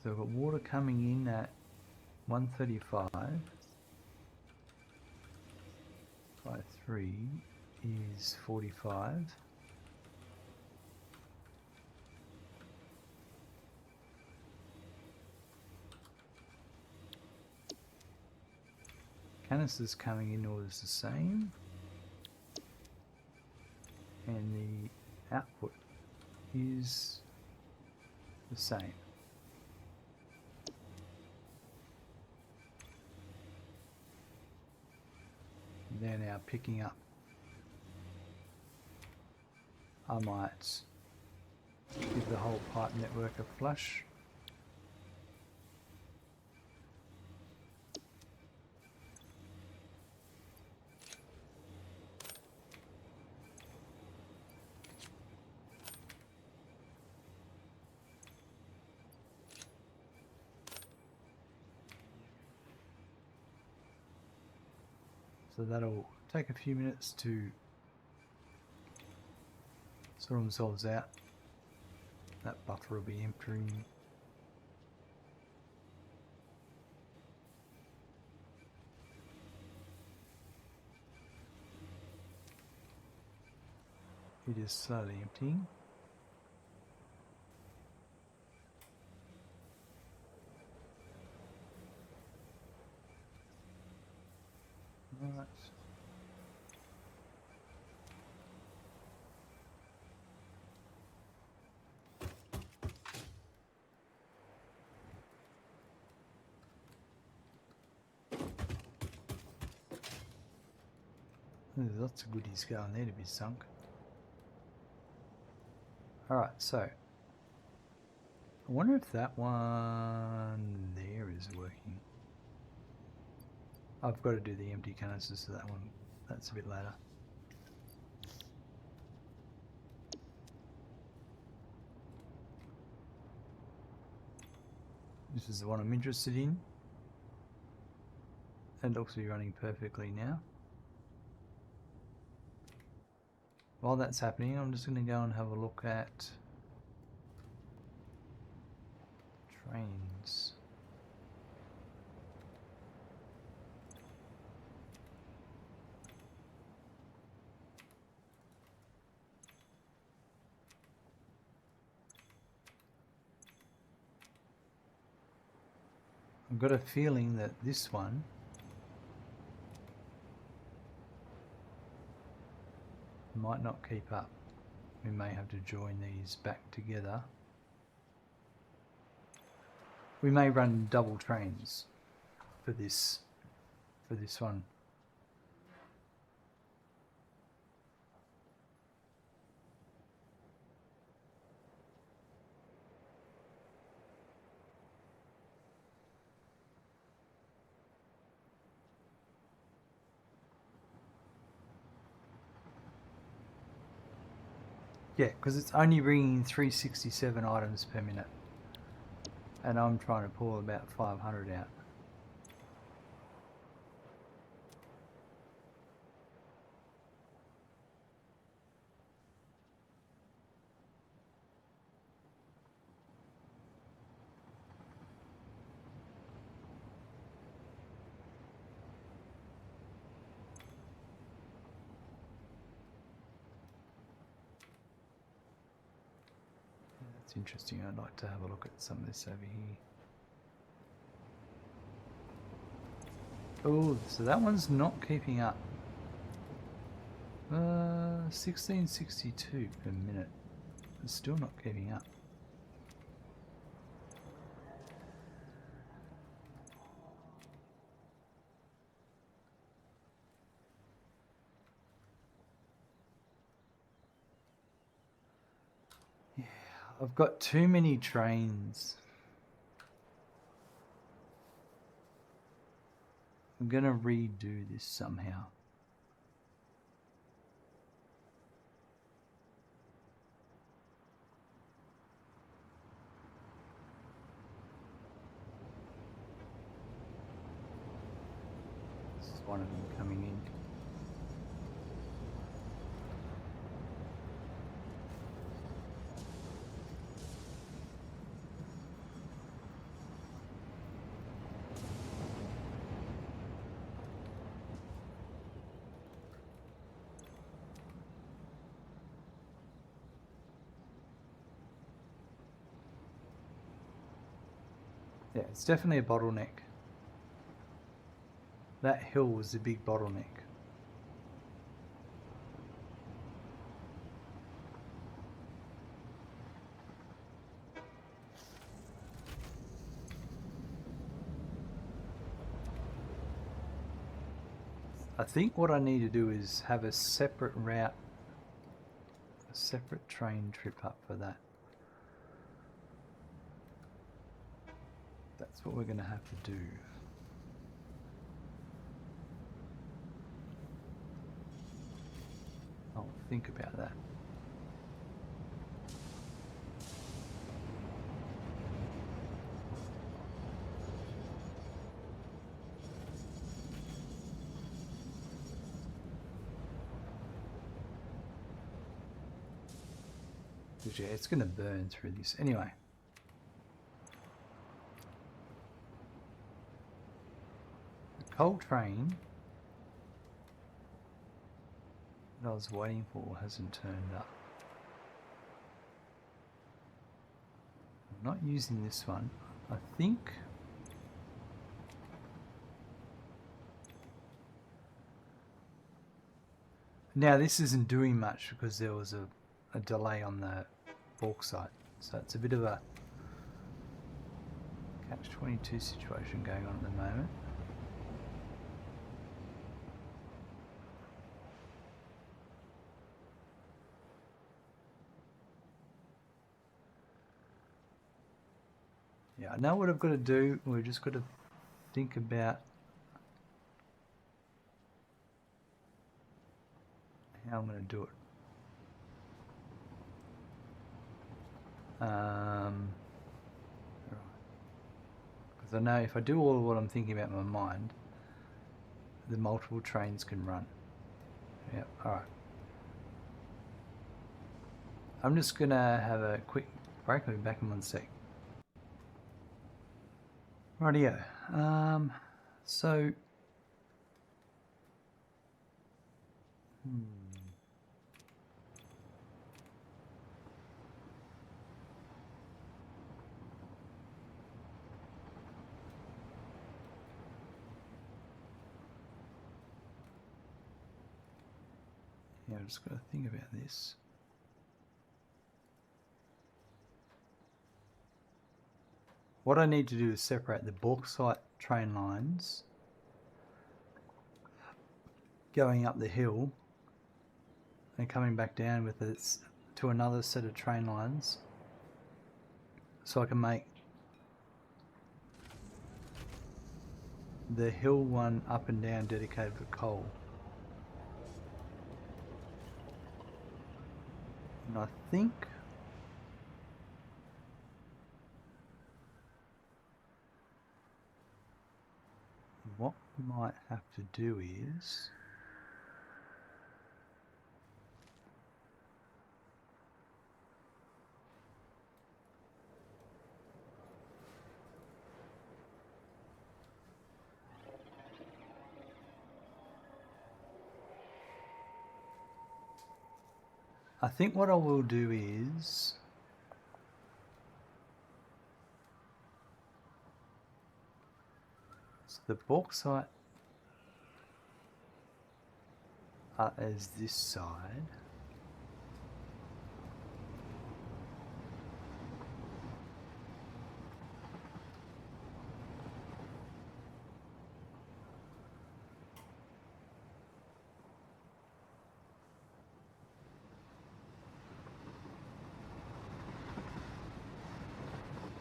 so we've got water coming in at 135 by 3 is 45. Canisters coming in orders the same, and the output is the same. They're now picking up. I might give the whole pipe network a flush. So that'll take a few minutes to sort themselves out. That buffer will be emptying. It is slowly emptying. Right. There's lots of goodies going there to be sunk. Alright, so I wonder if that one there is working. I've got to do the empty canisters to that one. That's a bit later. This is the one I'm interested in. It looks to be running perfectly now. While that's happening, I'm just going to go and have a look at trains. I've got a feeling that this one might not keep up. We may have to join these back together. We may run double trains for this one. Yeah, because it's only bringing 367 items per minute. And I'm trying to pull about 500 out. That's interesting. I'd like to have a look at some of this over here. Oh, so that one's not keeping up. 1662 per minute. It's still not keeping up. I've got too many trains. I'm gonna redo this somehow. This is one of them coming in. Yeah, it's definitely a bottleneck. That hill was a big bottleneck. I think what I need to do is have a separate route, a separate train trip up for that. That's what we're going to have to do. I'll think about that. Because yeah, it's going to burn through this. Anyway. The coal train that I was waiting for hasn't turned up. I'm not using this one. I think now this isn't doing much because there was a delay on the bauxite, so it's a bit of a catch-22 situation going on at the moment. Yeah, I know what I've got to do. We've just got to think about how I'm going to do it. Because I know if I do all of what I'm thinking about in my mind, the multiple trains can run. Yep, alright. I'm just going to have a quick break. I'll be back in 1 sec. Rightio. So... Yeah, I've just got to think about this. What I need to do is separate the bauxite train lines going up the hill and coming back down with it to another set of train lines so I can make the hill one up and down dedicated for coal. And I think what we might have to do is I think what I will do is so the bauxite is this side.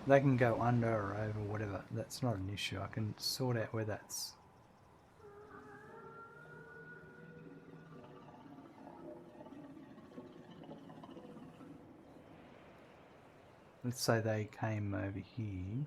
They can go under or over, whatever. That's not an issue. I can sort out where that's... Let's say they came over here.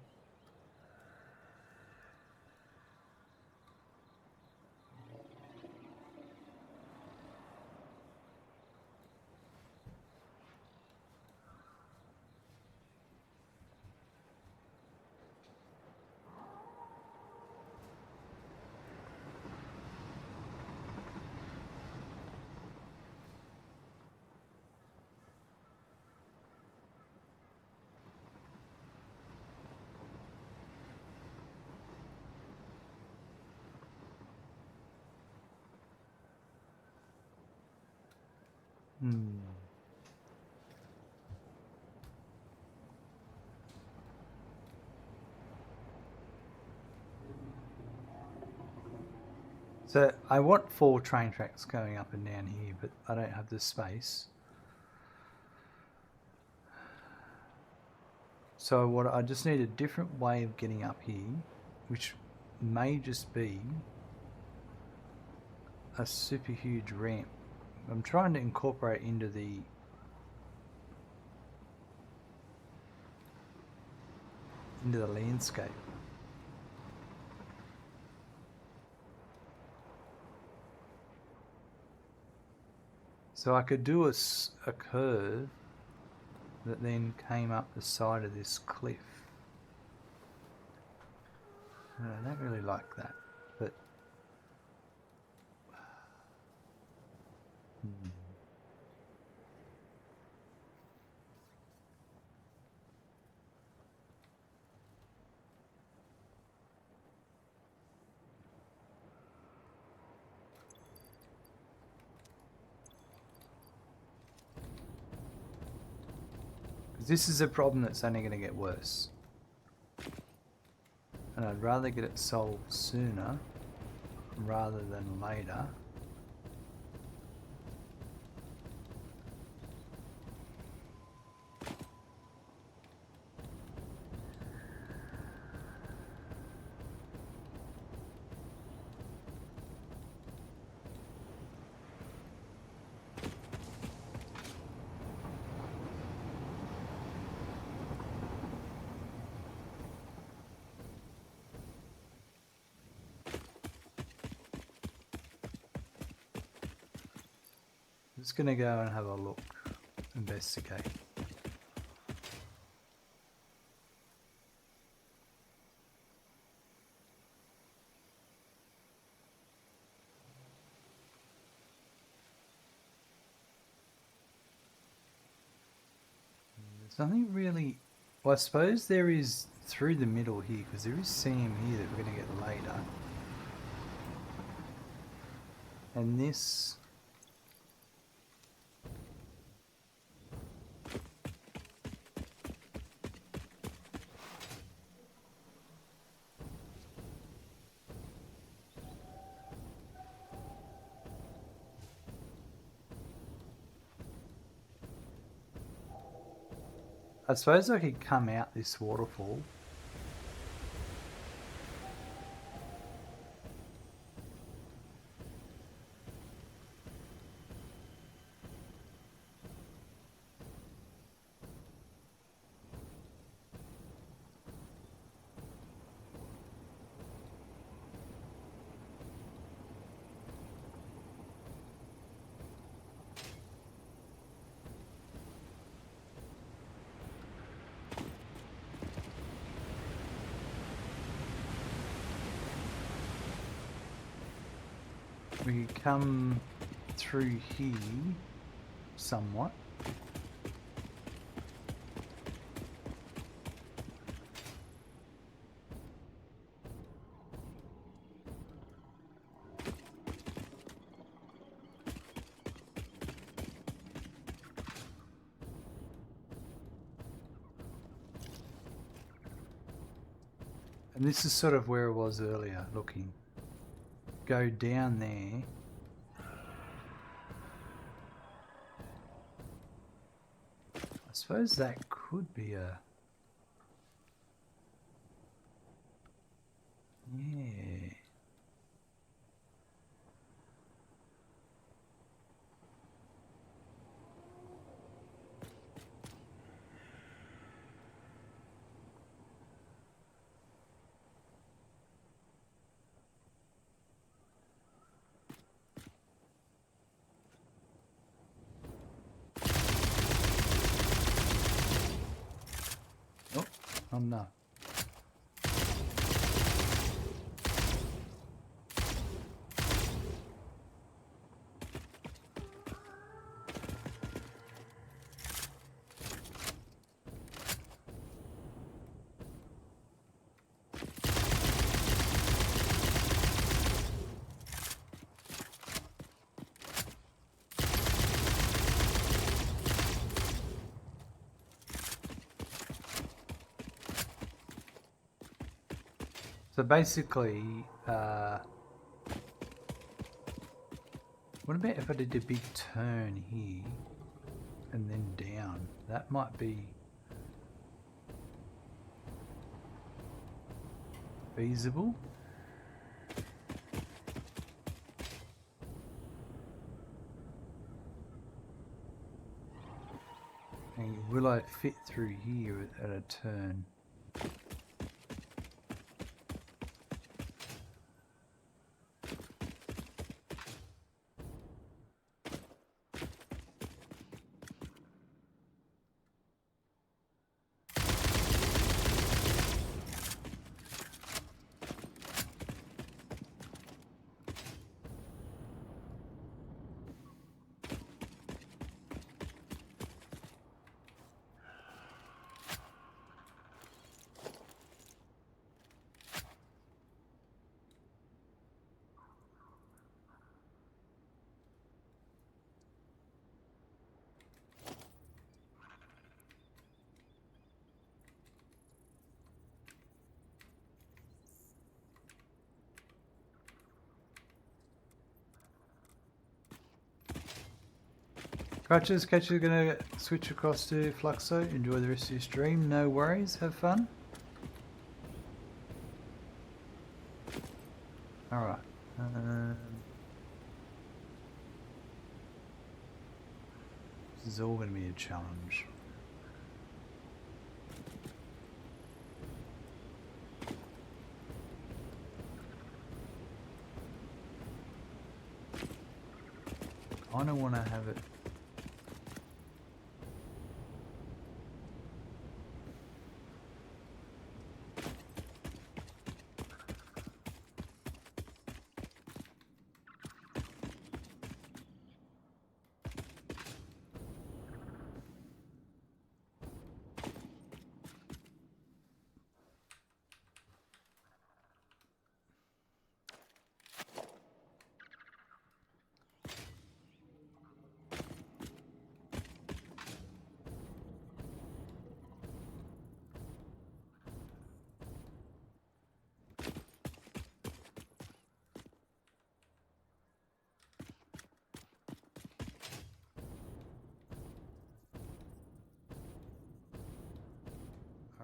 So I want 4 train tracks going up and down here, but I don't have the space. So what I just need a different way of getting up here, which may just be a super huge ramp. I'm trying to incorporate into the landscape. So I could do a curve that then came up the side of this cliff. I don't really like that, but this is a problem that's only going to get worse. And I'd rather get it solved sooner rather than later. Just going to go and have a look, investigate. There's nothing really... Well, I suppose there is through the middle here, because there is seam here that we're going to get later. And this... I suppose I could come out this waterfall. We could come through here somewhat. And this is sort of where it was earlier, looking. Go down there. I suppose that could be a... Oh no. So basically, what about if I did a big turn here and then down? That might be feasible. And will I fit through here at a turn? Catches gonna switch across to Fluxo. Enjoy the rest of your stream. No worries. Have fun. Alright. This is all going to be a challenge. I don't want to have it.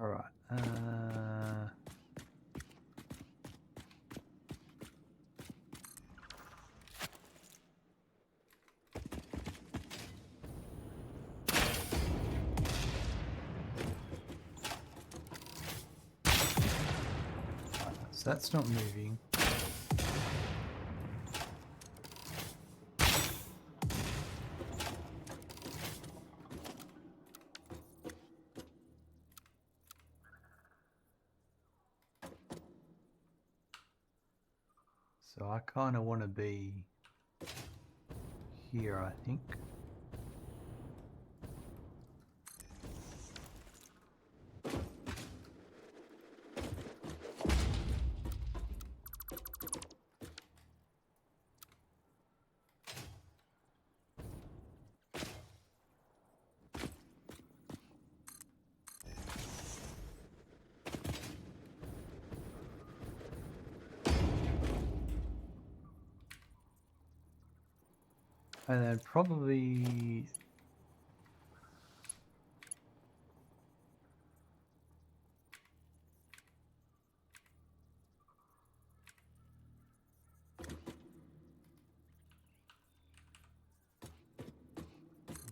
Alright. So that's not moving. So I kind of want to be here, I think. And then probably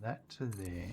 that to there.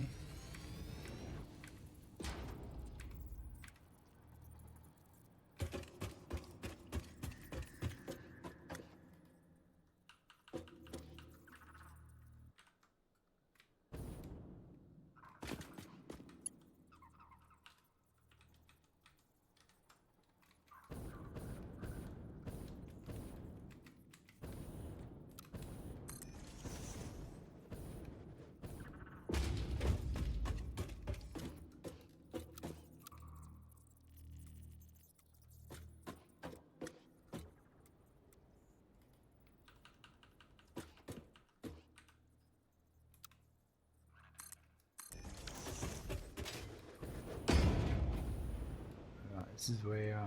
this is where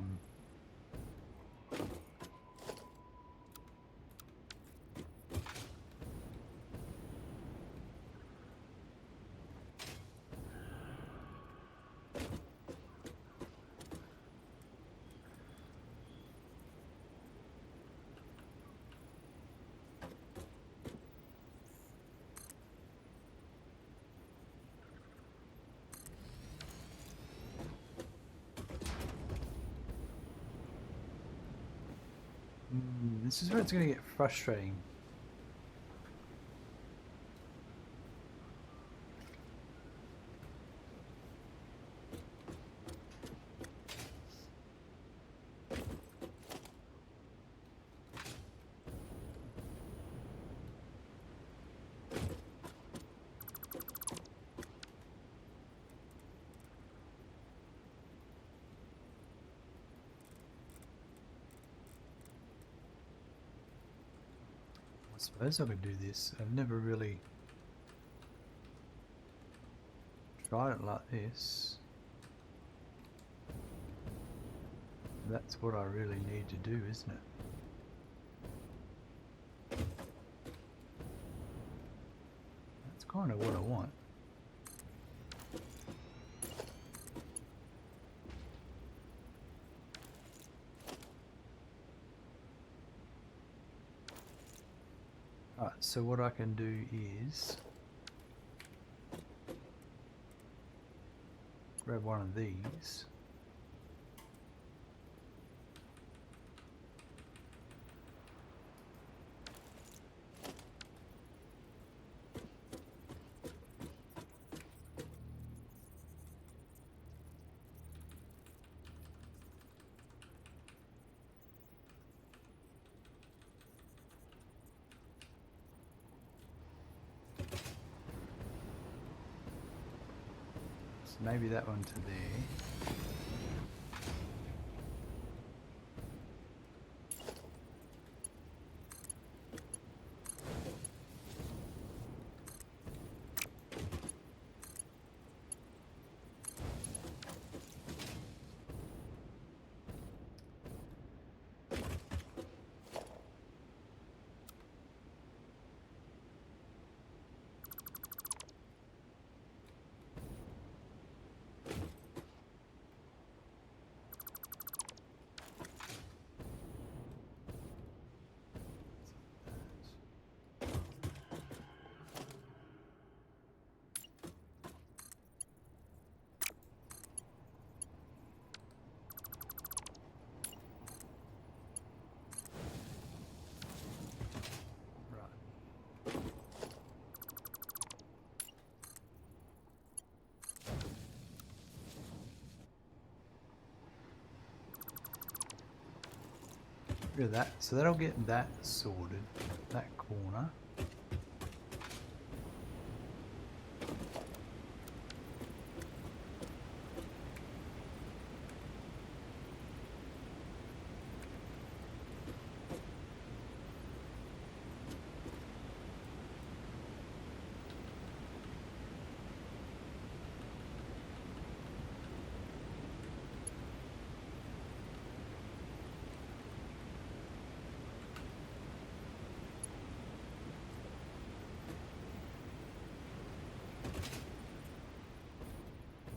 this is where it's going to get frustrating. I suppose I could do this. I've never really tried it like this. That's what I really need to do, isn't it? That's kind of what I want. Alright, so what I can do is grab one of these. Maybe that one to there. Rid of that. So that'll get that sorted, that corner.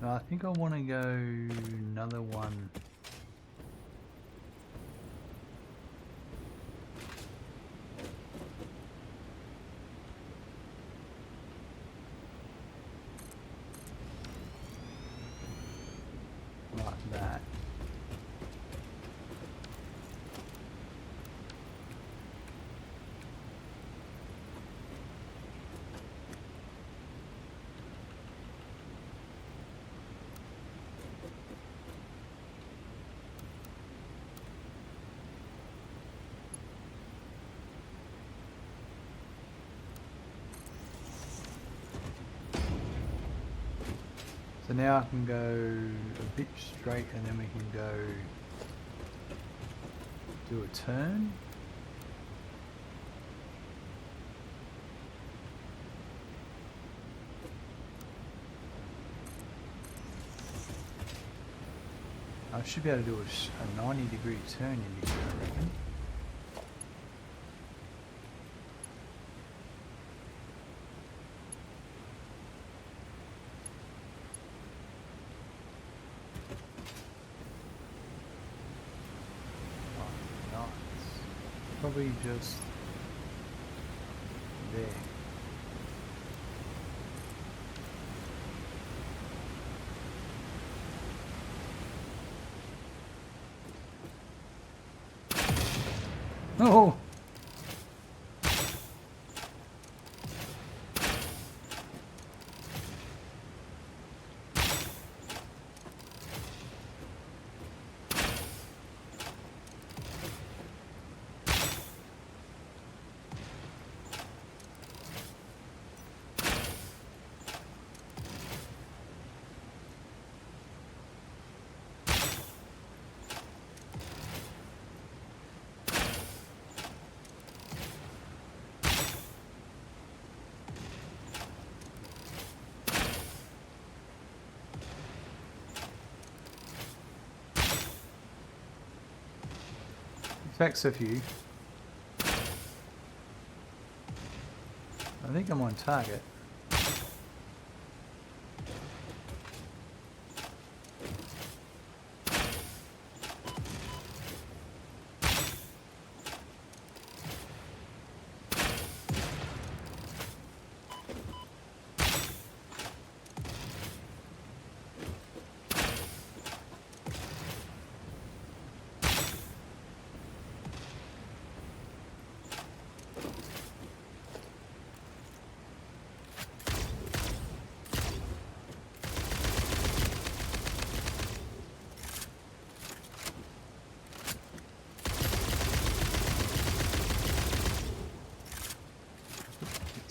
No, I think I want to go another one. Like that. So now I can go a bit straight and then we can go do a turn. I should be able to do a 90-degree turn in here, I reckon. Oh, nice. Probably just there. Oh! Thanks a few. I think I'm on target.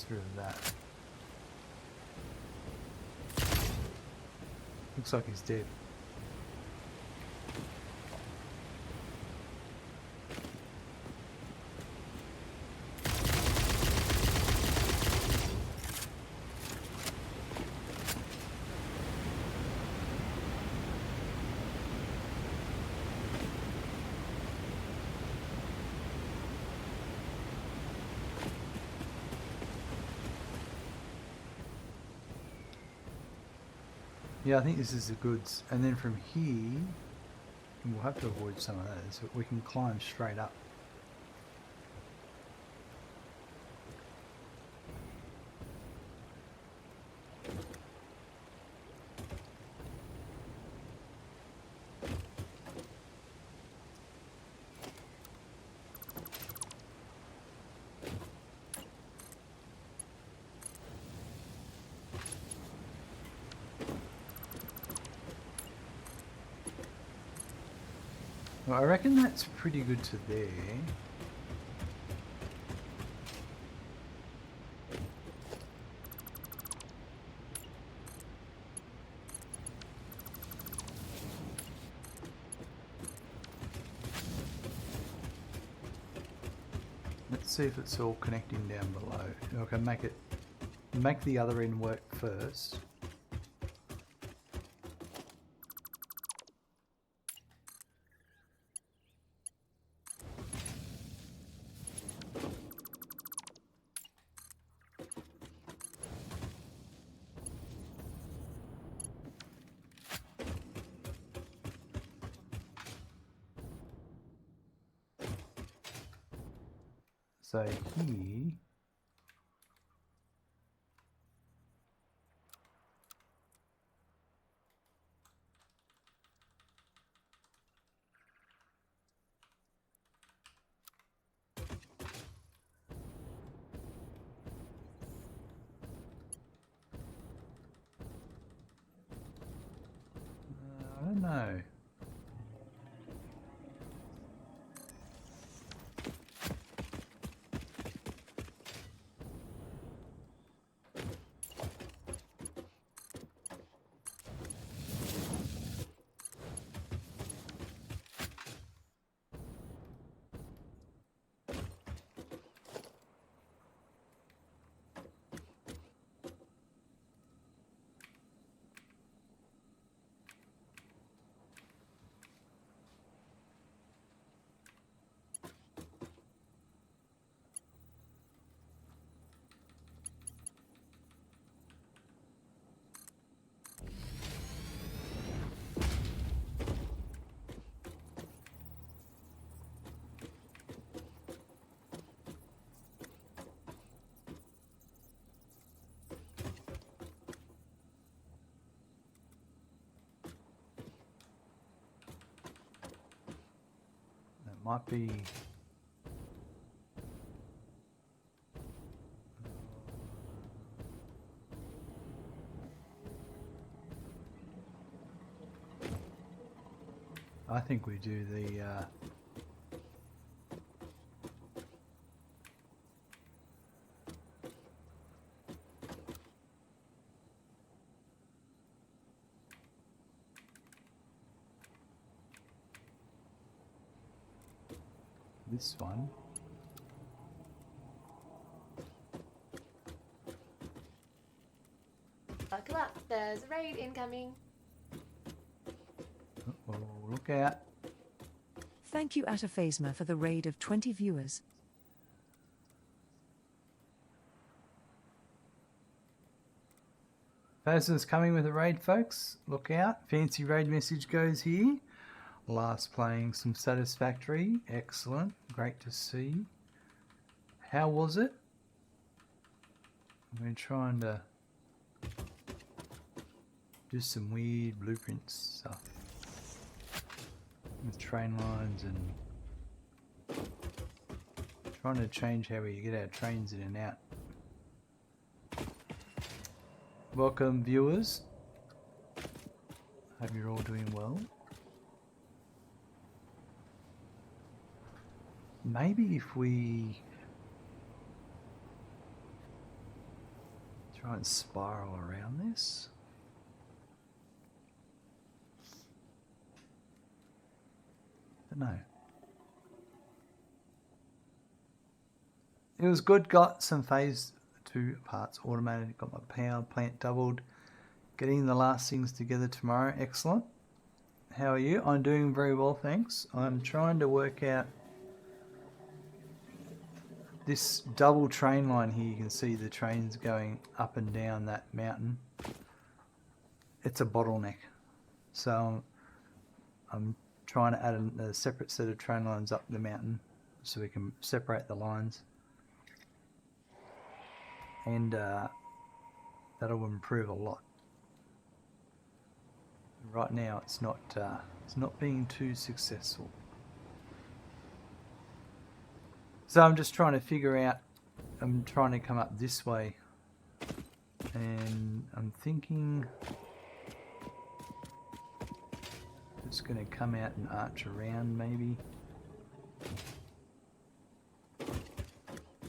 Through that. Looks like he's dead. Yeah, I think this is the goods. And then from here, we'll have to avoid some of those, but we can climb straight up. Well, I reckon that's pretty good to there. Let's see if it's all connecting down below. I can make the other end work first. So here, I don't know. Might be... I think we do the this one. Buckle up, there's a raid incoming. Oh, look out. Thank you, Ataphasma, for the raid of 20 viewers. Phasma's coming with a raid, folks. Look out. Fancy raid message goes here. Last playing some Satisfactory. Excellent. Great to see. How was it? I've been trying to do some weird blueprints stuff with train lines and trying to change how we get our trains in and out. Welcome, viewers. Hope you're all doing well. Maybe if we try and spiral around this. Don't know. It was good. Got some phase 2 parts automated. Got my power plant doubled. Getting the last things together tomorrow. Excellent. How are you? I'm doing very well, thanks. I'm trying to work out this double train line here. You can see the trains going up and down that mountain. It's a bottleneck. So I'm trying to add a separate set of train lines up the mountain so we can separate the lines. And that'll improve a lot. Right now it's not being too successful. So I'm just trying to figure out, I'm trying to come up this way, and I'm thinking it's going to come out and arch around maybe.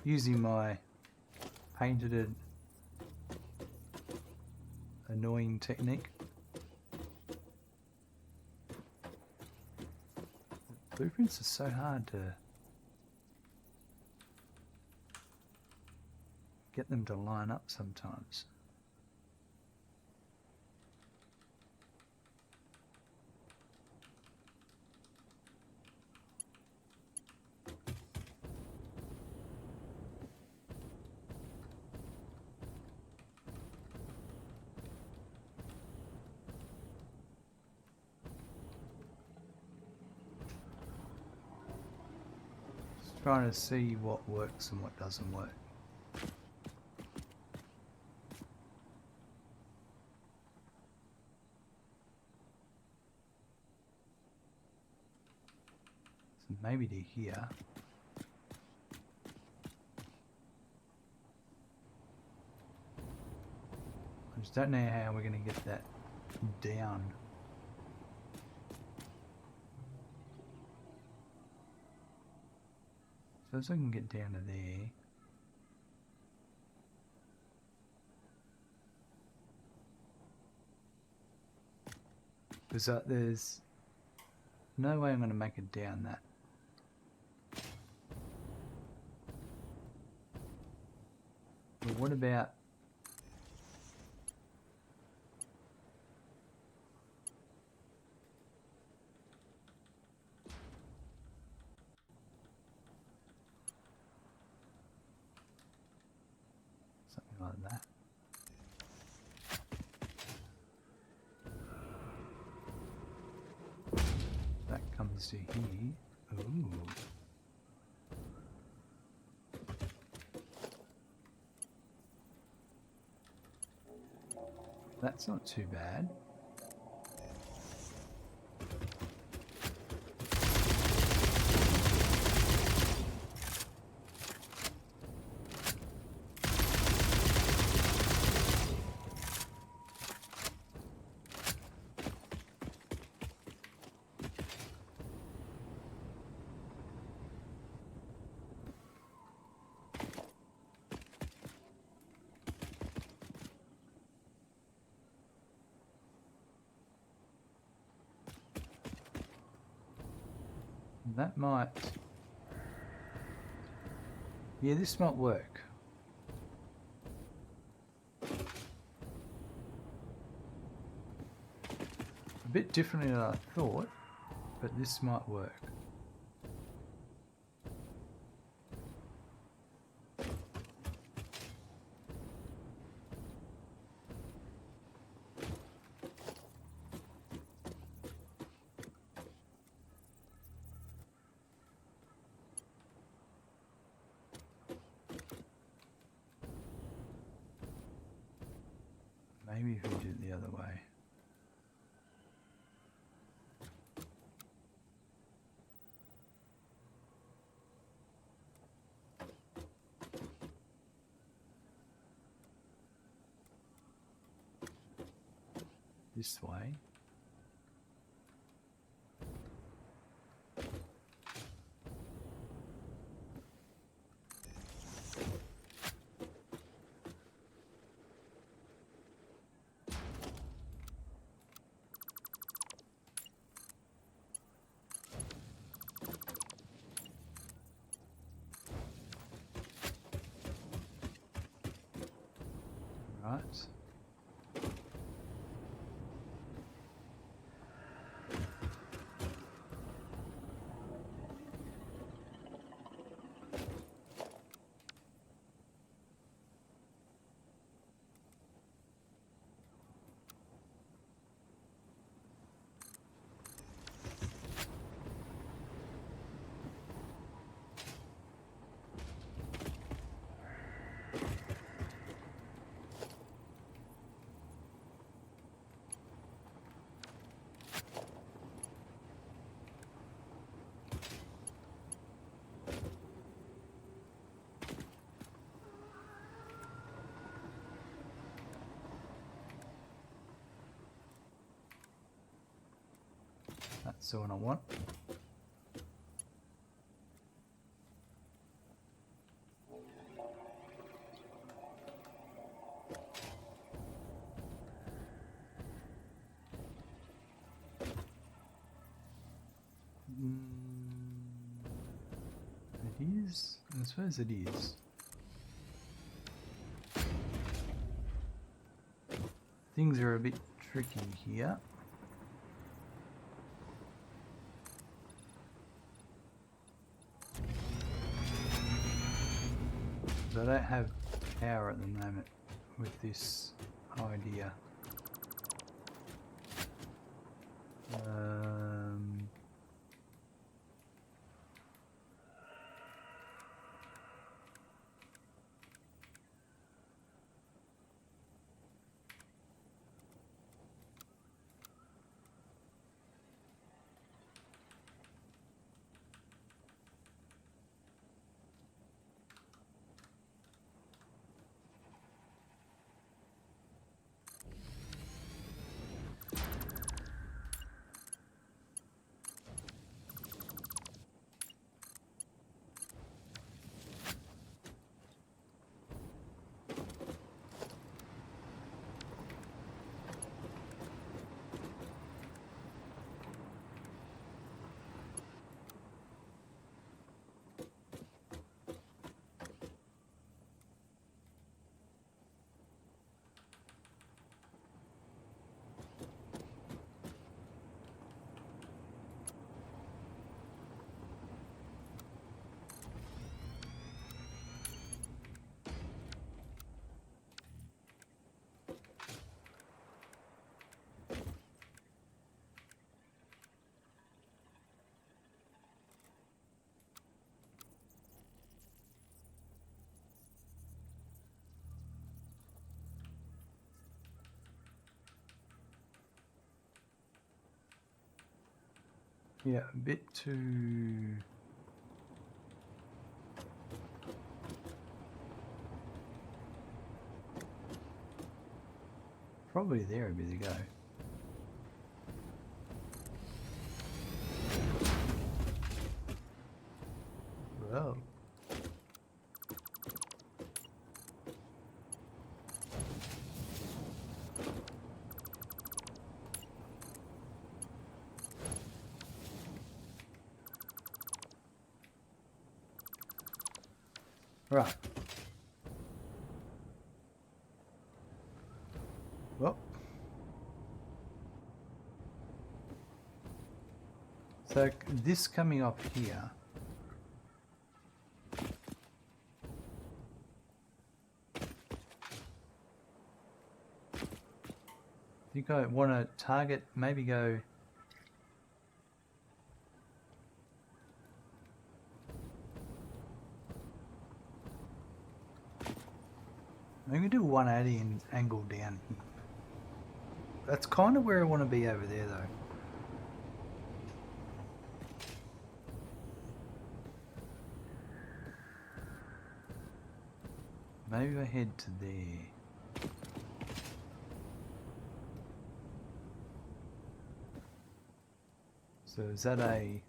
Using my painted annoying technique. Blueprints are so hard to get them to line up sometimes. Just trying to see what works and what doesn't work. Maybe to here. I just don't know how we're going to get that down. So as I can get down to there. Because there's no way I'm going to make it down that. But what about something like that? That comes to here. Ooh. That's not too bad. That might... Yeah, this might work. A bit differently than I thought, but this might work. Maybe if we did it the other way. This way. Right. That's the one I want. It is? I suppose it is. Things are a bit tricky here. I don't have power at the moment with this idea. Yeah, a bit too... Probably there a bit ago. Well. Right. Well. So this coming up here. I think I want to target, maybe go. Maybe do 180 and angle down here. That's kind of where I want to be over there though. Maybe I head to there. So is that a...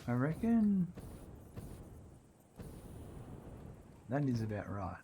I reckon that is about right.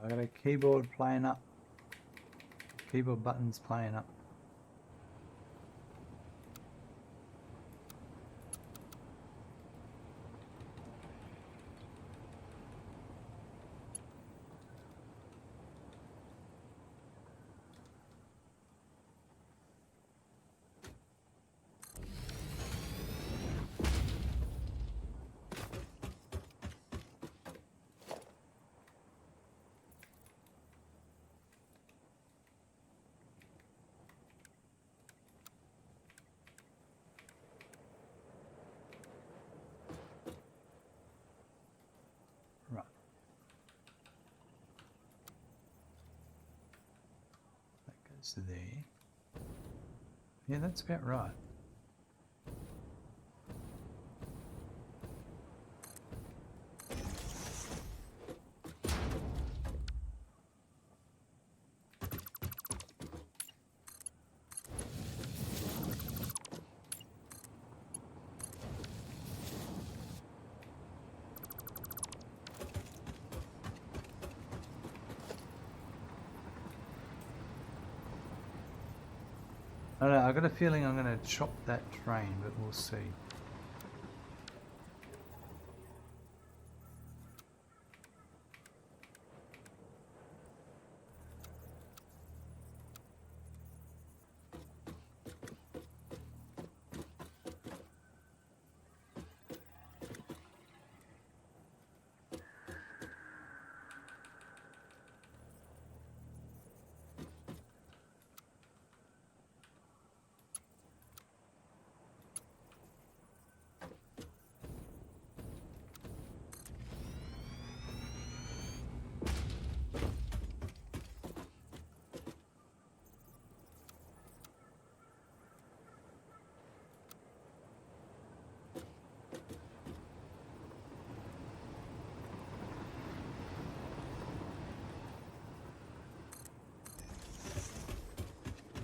I got a keyboard playing up. Keyboard buttons playing up. Right. That goes to there. Yeah, that's about right. I don't know, I got a feeling I'm going to chop that train, but we'll see.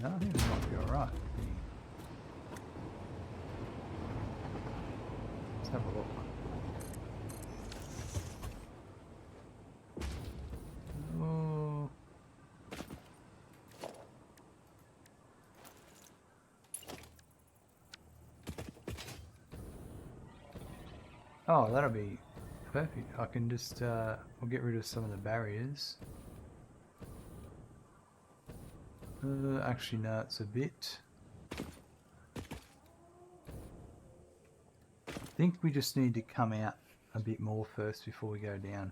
No, I think it might be alright. have a look. Oh. Oh, that'll be perfect. I can just, we'll get rid of some of the barriers. Actually, no, it's a bit. I think we just need to come out a bit more first before we go down.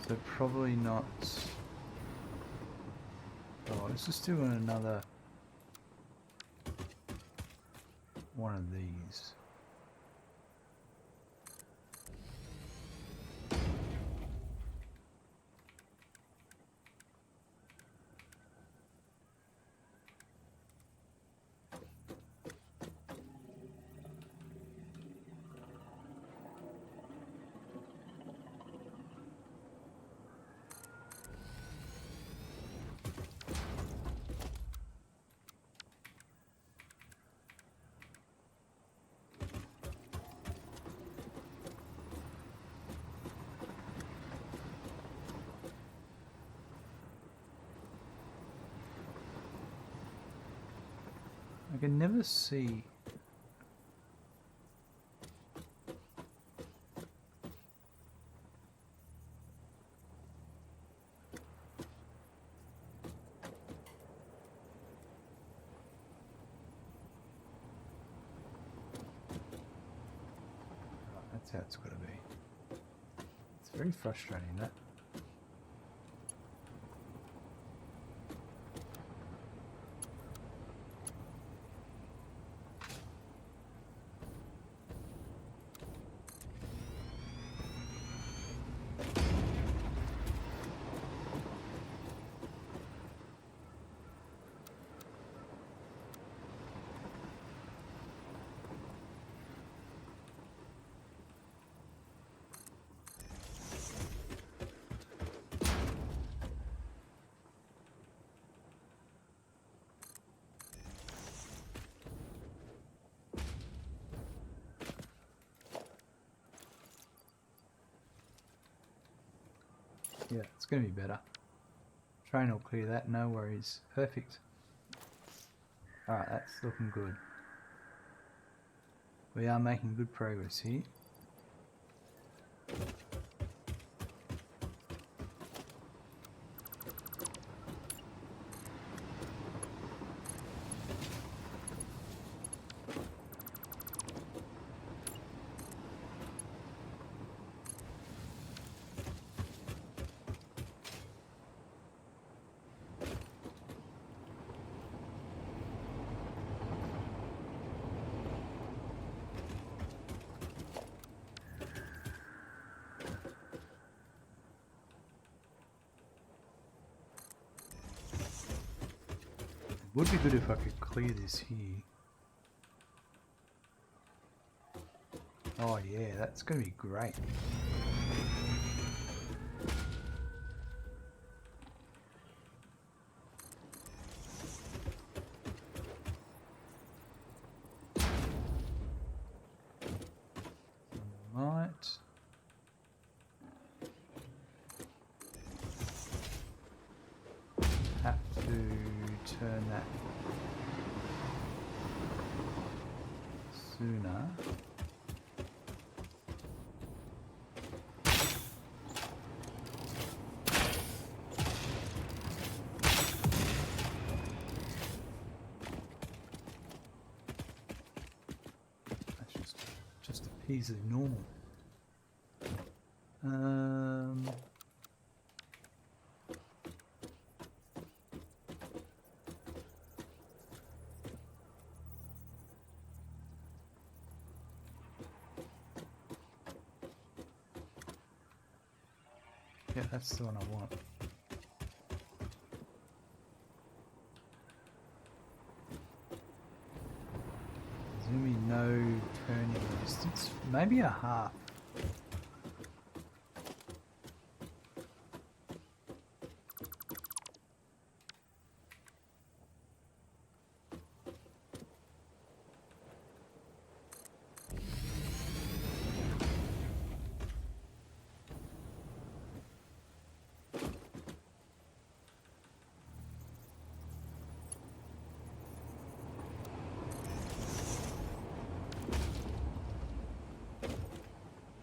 So probably not. Oh, let's just do another one of these. I can never see. Right, that's how it's got to be. It's very frustrating, that. Yeah, it's going to be better. Train will clear that, no worries. Perfect. Alright, that's looking good. We are making good progress here. Would be good if I could clear this here. Oh yeah, that's going to be great. Right. Have to turn that sooner. That's just a piece of normal. Yeah, that's the one I want. There's gonna be no turning distance. Maybe a half.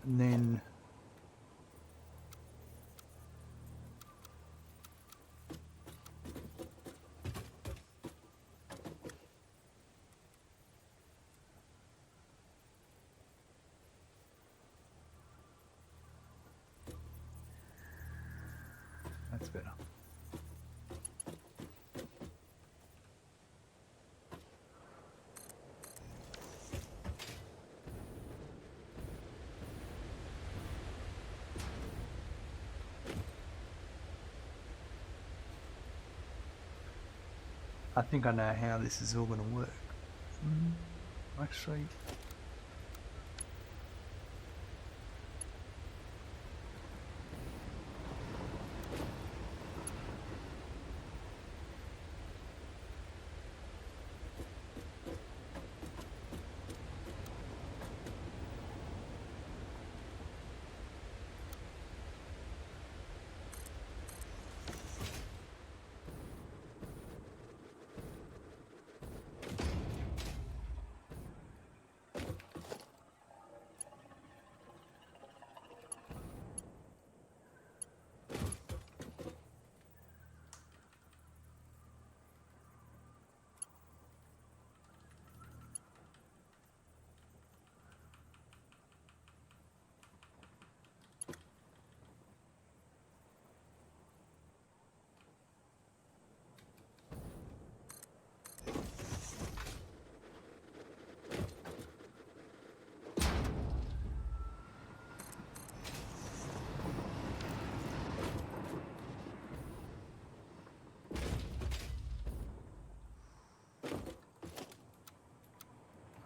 And then that's better. I think I know how this is all going to work. Actually,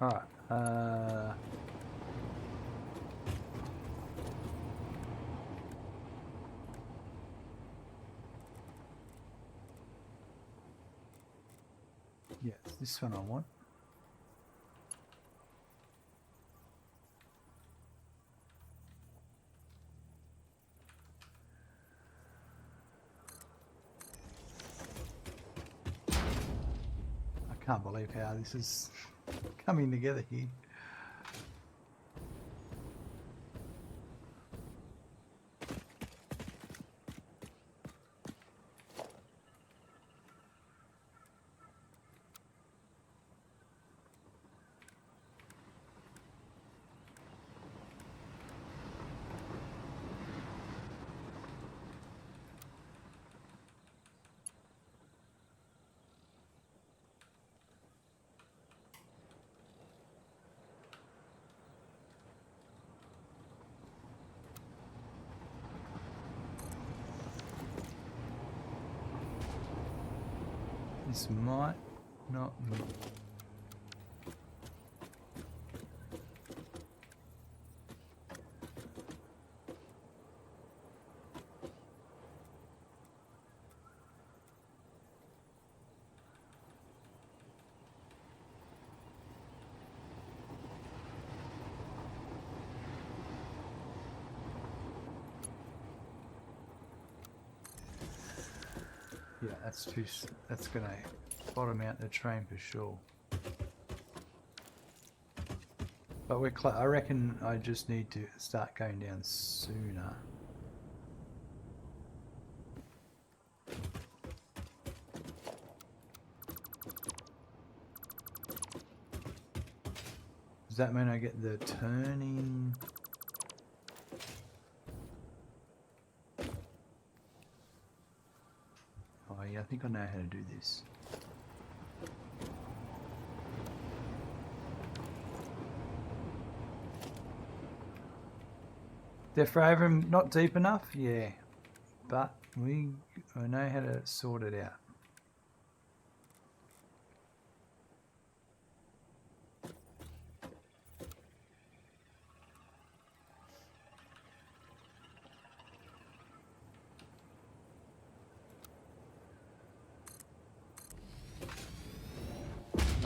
all right. Yes, this one I want. I can't believe how this is coming together here. This might not. Yeah, that's too. That's gonna bottom out the train for sure. But we're I reckon I just need to start going down sooner. Does that mean I get the turning? Oh yeah, I think I know how to do this. Depth over not deep enough? Yeah. But I know how to sort it out.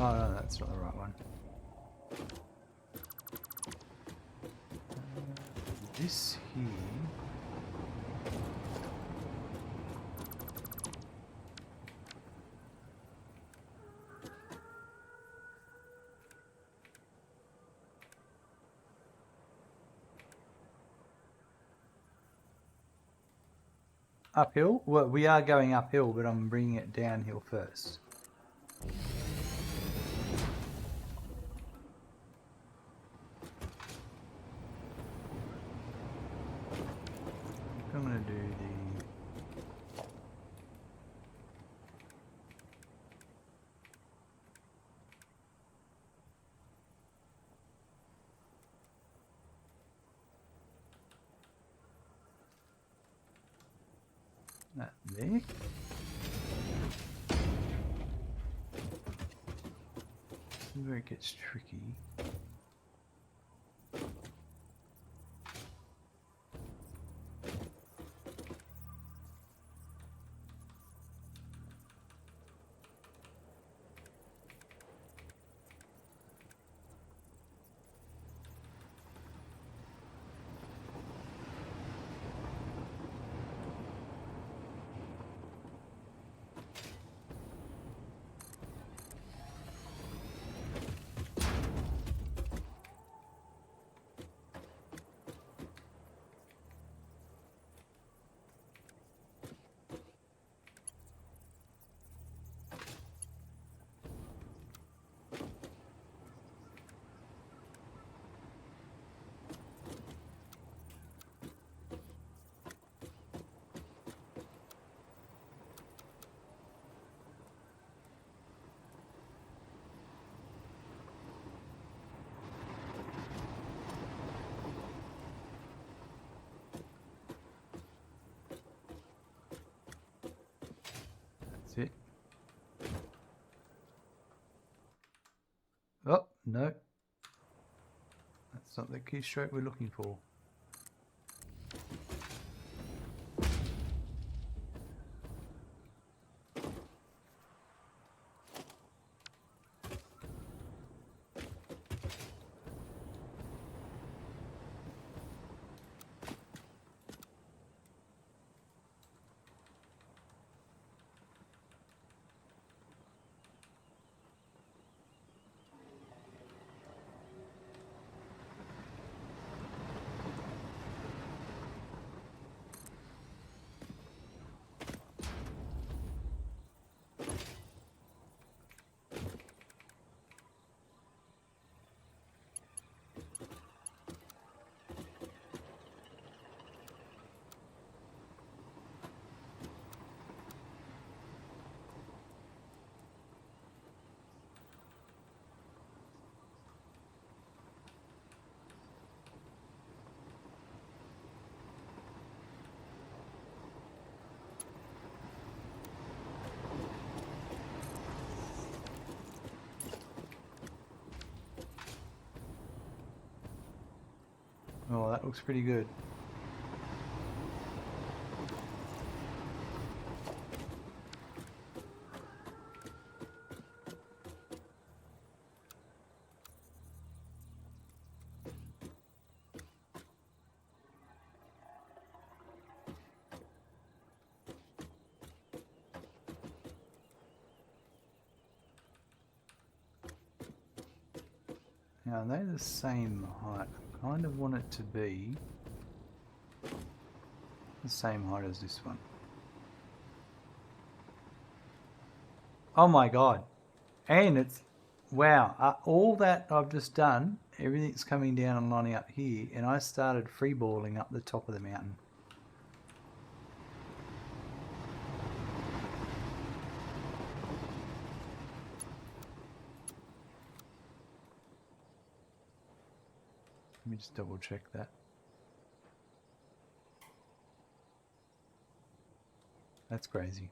Oh no, that's not the right one. This here. Uphill? Well, we are going uphill, but I'm bringing it downhill first. I'm going to do that there. This is where it gets tricky. That's it. Oh, no. That's not the keystroke we're looking for. Oh, that looks pretty good. Now they're the same height. I kind of want it to be the same height as this one. Oh my god. And it's, wow, all that I've just done, everything's coming down and lining up here, and I started freeballing up the top of the mountain. Let me just double check that. That's crazy.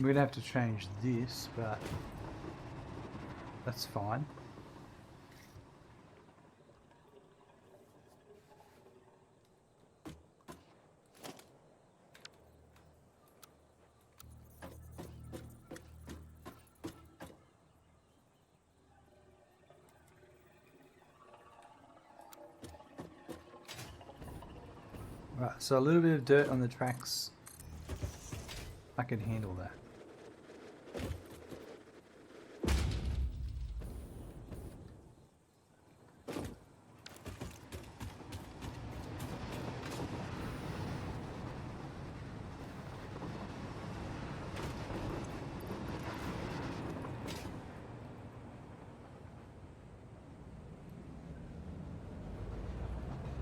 We're gonna have to change this, but that's fine. Right, so a little bit of dirt on the tracks, I can handle that.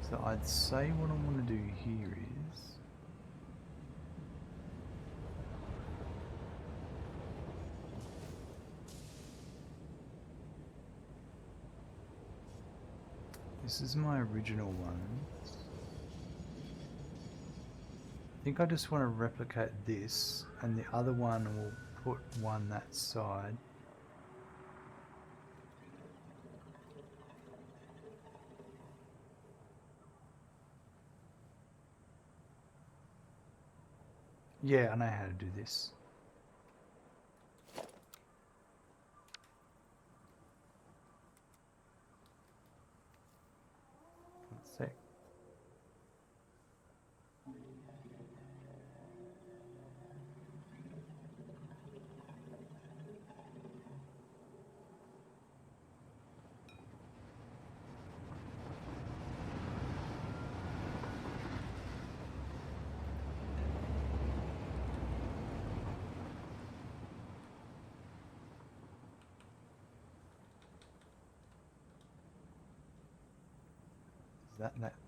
So I'd say what I want to do here is this is my original one. I think I just want to replicate this, and the other one will put one that side. Yeah, I know how to do this. One sec.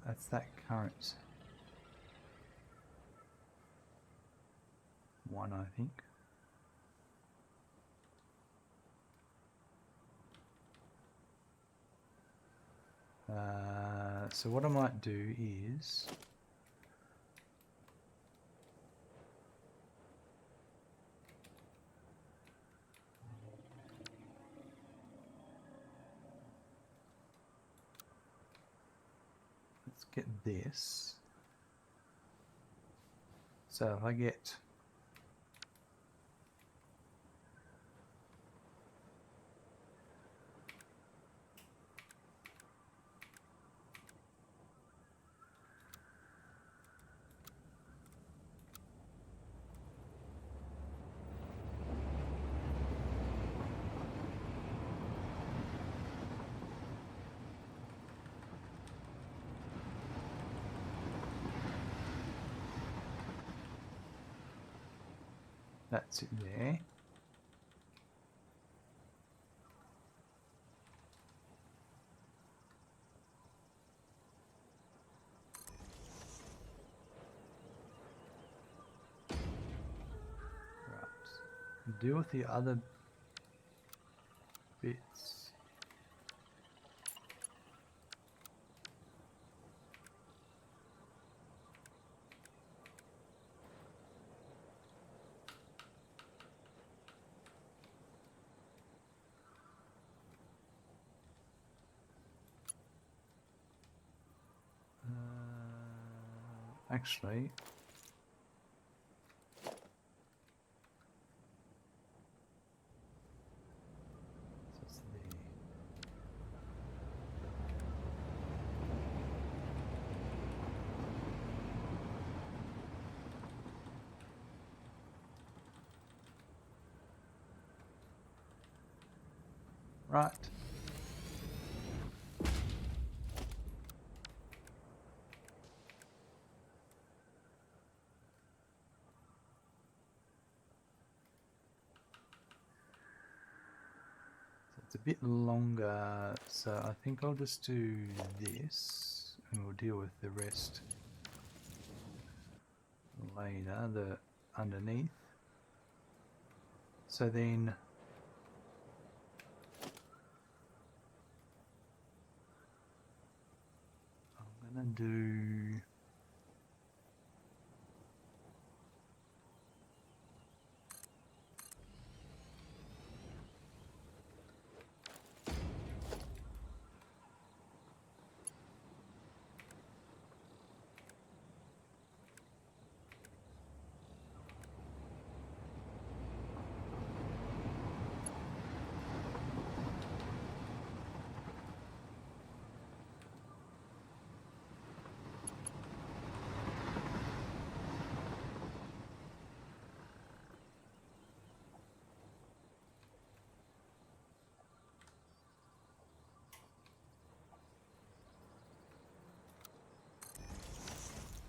That's that current one, I think. So what I might do is let's get this. So if I get that's it there. Right. Deal with the other bits. Actually, so it's there. Right. It's a bit longer, so I think I'll just do this and we'll deal with the rest later, the underneath. So then I'm gonna do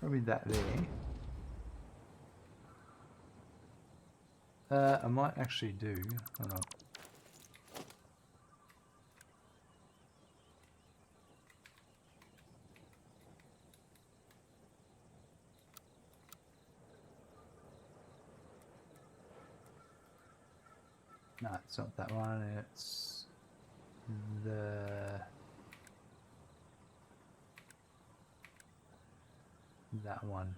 Probably that there. I might actually do. Hold on. No, it's not that one. It's that one.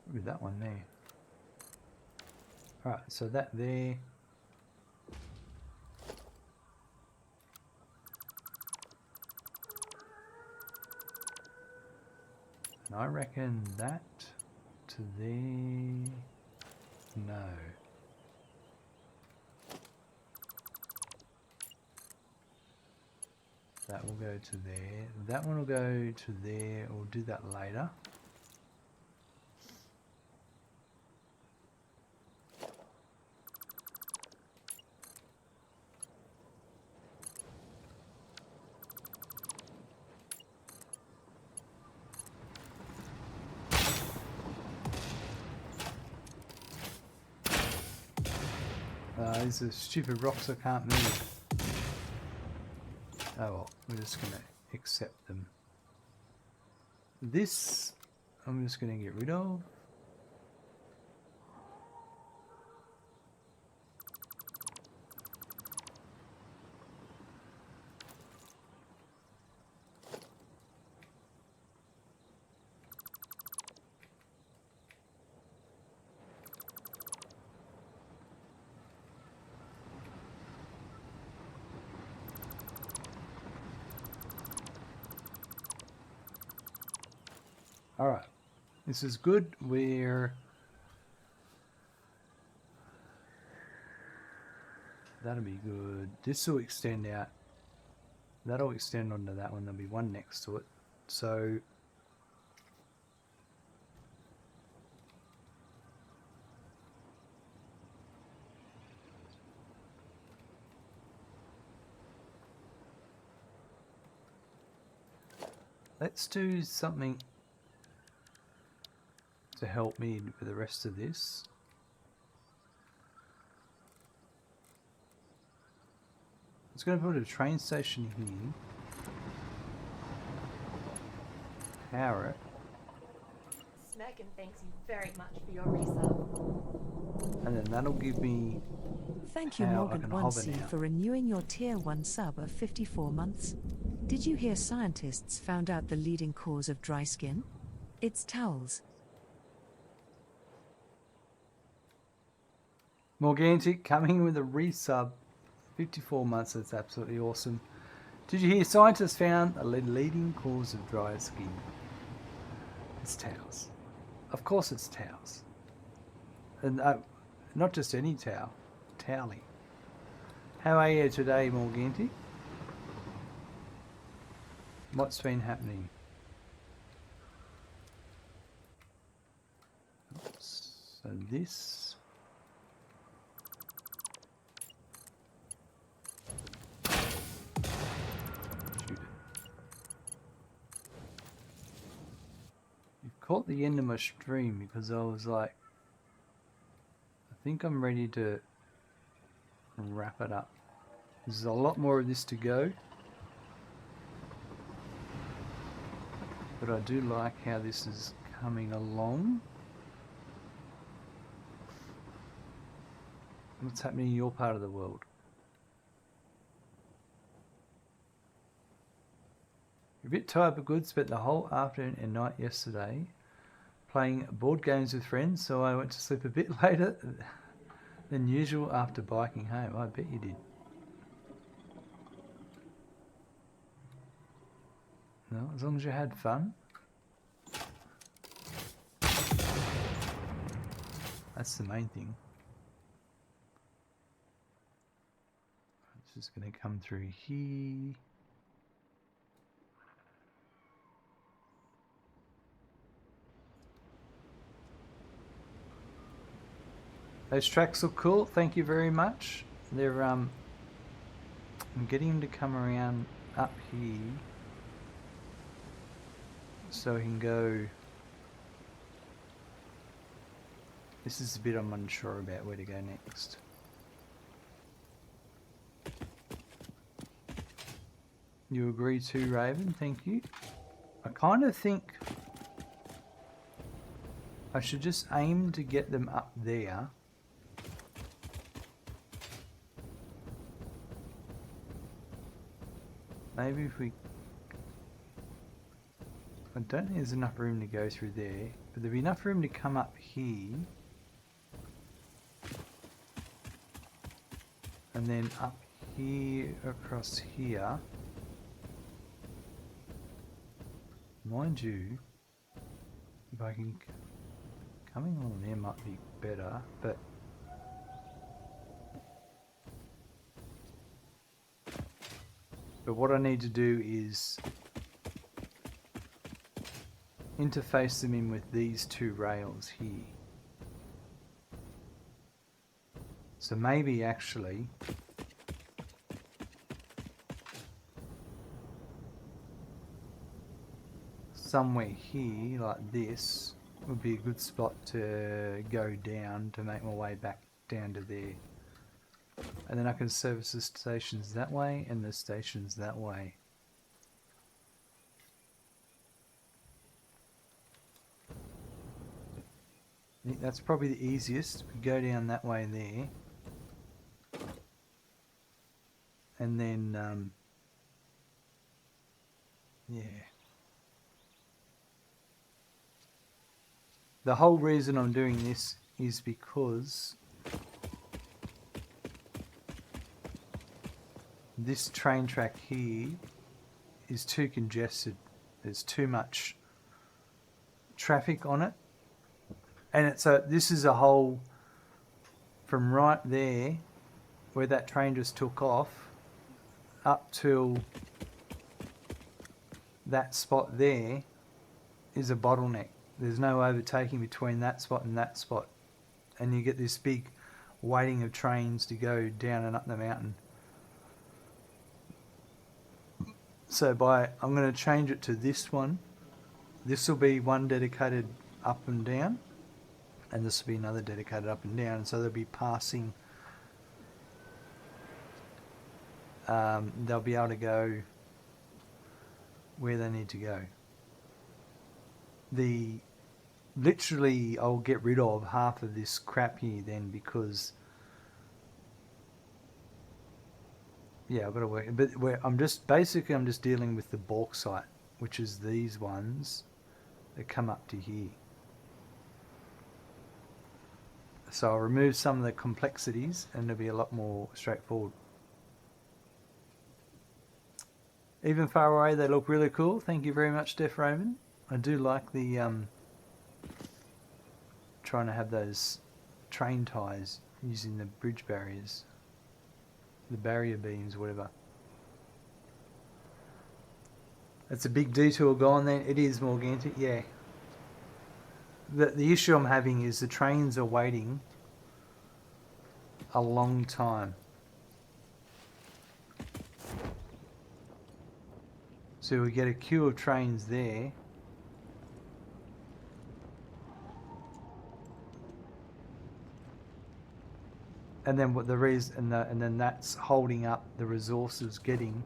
Probably that one there. Alright, so that there. And I reckon that to there. No. That will go to there. That one will go to there. We'll do that later. These are stupid rocks I can't move. Oh well, we're just going to accept them. This, I'm just going to get rid of. Alright, this is good. That'll be good. This will extend out. That'll extend onto that one. There'll be one next to it. So let's do something to help me with the rest of this. It's going to put a train station here. Power it. Smecken thanks you very much for your resub. And then that'll give me Thank you, how I can hover Morgan1C, now. for renewing your Tier 1 sub of 54 months. Did you hear scientists found out the leading cause of dry skin? It's towels. Morgantic coming with a resub. 54 months, that's absolutely awesome. Did you hear scientists found the leading cause of dry skin? It's towels. Of course it's towels. And not just any towel, toweling. How are you today, Morganti? What's been happening? Oops. So this. Caught the end of my stream because I was like, I think I'm ready to wrap it up. There's a lot more of this to go, but I do like how this is coming along. What's happening in your part of the world? A bit tired but good. Spent the whole afternoon and night yesterday playing board games with friends, so I went to sleep a bit later than usual after biking home. I bet you did. No, as long as you had fun. That's the main thing. Just going to come through here. Those tracks look cool. Thank you very much. They're I'm getting him to come around up here so he can go. This is a bit I'm unsure about where to go next. You agree too, Raven? Thank you. I kind of think I should just aim to get them up there. Maybe if we... I don't think there's enough room to go through there, but there'll be enough room to come up here. And then up here, across here. Mind you, if I can... Coming along there might be better, but... But what I need to do is interface them in with these two rails here. So maybe actually somewhere here like this would be a good spot to go down to make my way back down to there. And then I can service the stations that way and the stations that way. I think that's probably the easiest. We go down that way there. And then, yeah. The whole reason I'm doing this is because this train track here is too congested. There's too much traffic on it. And this is a whole from right there where that train just took off up till that spot there is a bottleneck. There's no overtaking between that spot and that spot. And you get this big waiting of trains to go down and up the mountain. So I'm going to change it to this one. This will be one dedicated up and down. And this will be another dedicated up and down. So they'll be passing. They'll be able to go where they need to go. Literally, I'll get rid of half of this crap here then because, yeah, I've got to work. But I'm just dealing with the bauxite, which is these ones that come up to here. So I'll remove some of the complexities and it'll be a lot more straightforward. Even far away, they look really cool. Thank you very much, Def Raven. I do like the trying to have those train ties using the bridge barriers, the barrier beams, whatever. It's a big detour gone then. It is Morgantic, yeah. The issue I'm having is the trains are waiting a long time. So we get a queue of trains there. And then what the reason, and then that's holding up the resources getting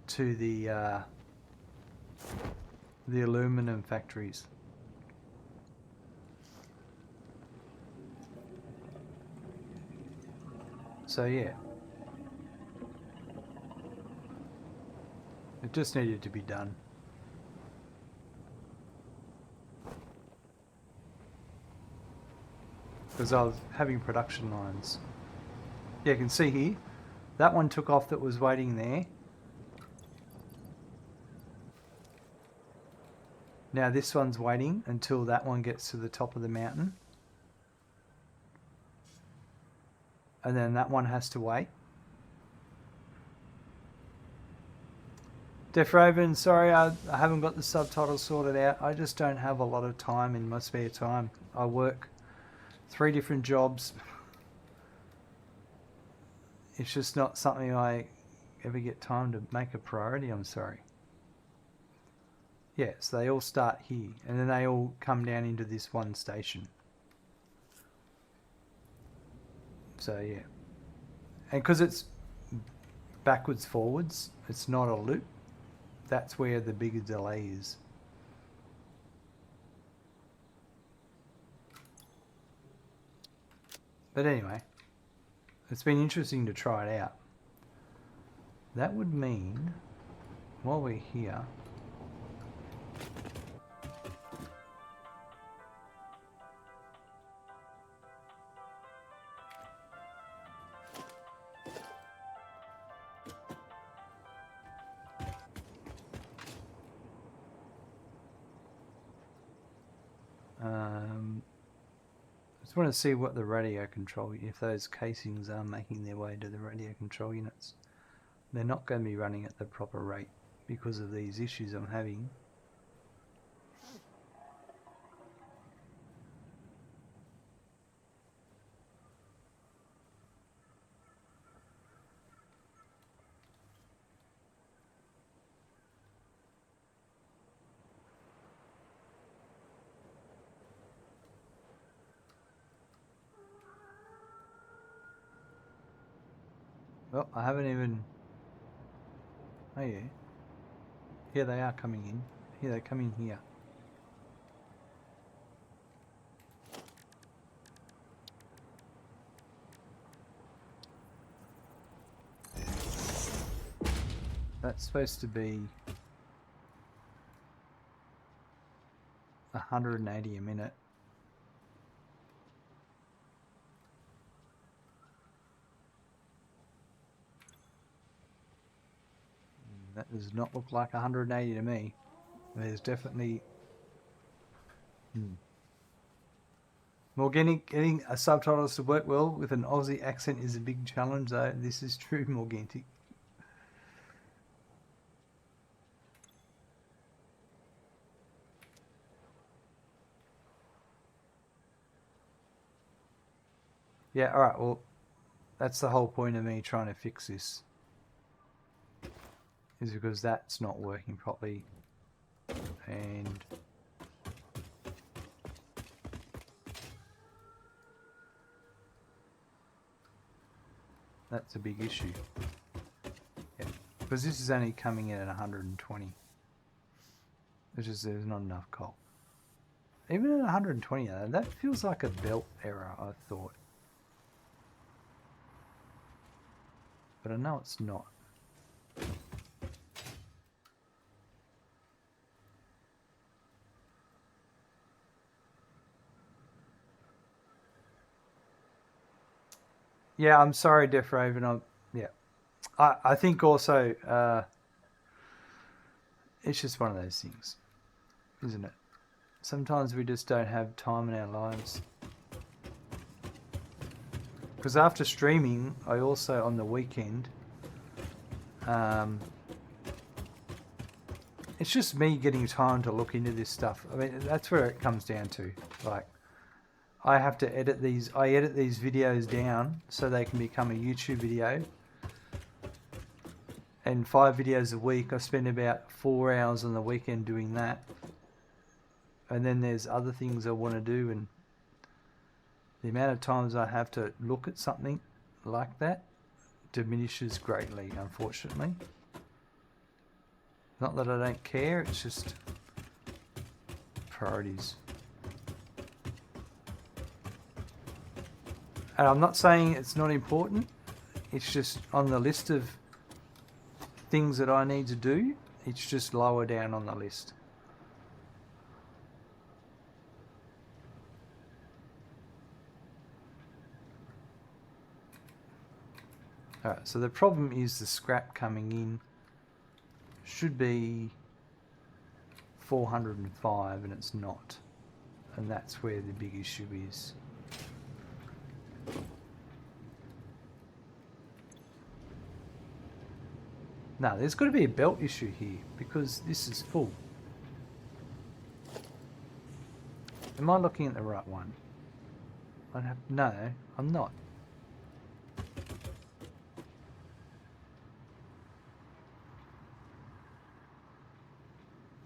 to the aluminum factories. So yeah, it just needed to be done. Because I was having production lines. Yeah, you can see here, that one took off that was waiting there. Now this one's waiting until that one gets to the top of the mountain. And then that one has to wait. Def Raven, sorry I haven't got the subtitles sorted out. I just don't have a lot of time in my spare time. I work 3 different jobs. It's just not something I ever get time to make a priority, I'm sorry. Yeah, so they all start here, and then they all come down into this one station. So yeah. And because it's backwards forwards, it's not a loop, that's where the bigger delay is. But anyway, it's been interesting to try it out. That would mean, while we're here, I just want to see what the radio control, if those casings are making their way to the radio control units. They're not going to be running at the proper rate because of these issues I'm having. Well, I haven't even... Oh yeah. Here they are coming in. Here they come in here. That's supposed to be 180 a minute. That does not look like 180 to me. There's definitely... Well, getting a subtitles to work well with an Aussie accent is a big challenge, though. This is true, Morgantic. Yeah, alright, well, that's the whole point of me trying to fix this. Is because that's not working properly. And... that's a big issue. Yeah, because this is only coming in at 120. It's just there's not enough coal. Even at 120, that feels like a belt error, I thought. But I know it's not. Yeah, I'm sorry, Def Raven. Yeah, I think also it's just one of those things, isn't it? Sometimes we just don't have time in our lives. Because after streaming, I also on the weekend, it's just me getting time to look into this stuff. I mean, that's where it comes down to. Like, I have to edit these. I edit these videos down so they can become a YouTube video. And 5 videos a week. I spend about 4 hours on the weekend doing that. And then there's other things I want to do, and the amount of times I have to look at something like that diminishes greatly, unfortunately. Not that I don't care, it's just priorities. And I'm not saying it's not important, it's just on the list of things that I need to do, it's just lower down on the list. Alright, so the problem is the scrap coming in should be 405 and it's not. And that's where the big issue is. No, there's got to be a belt issue here because this is full. Am I looking at the right one? No, I'm not.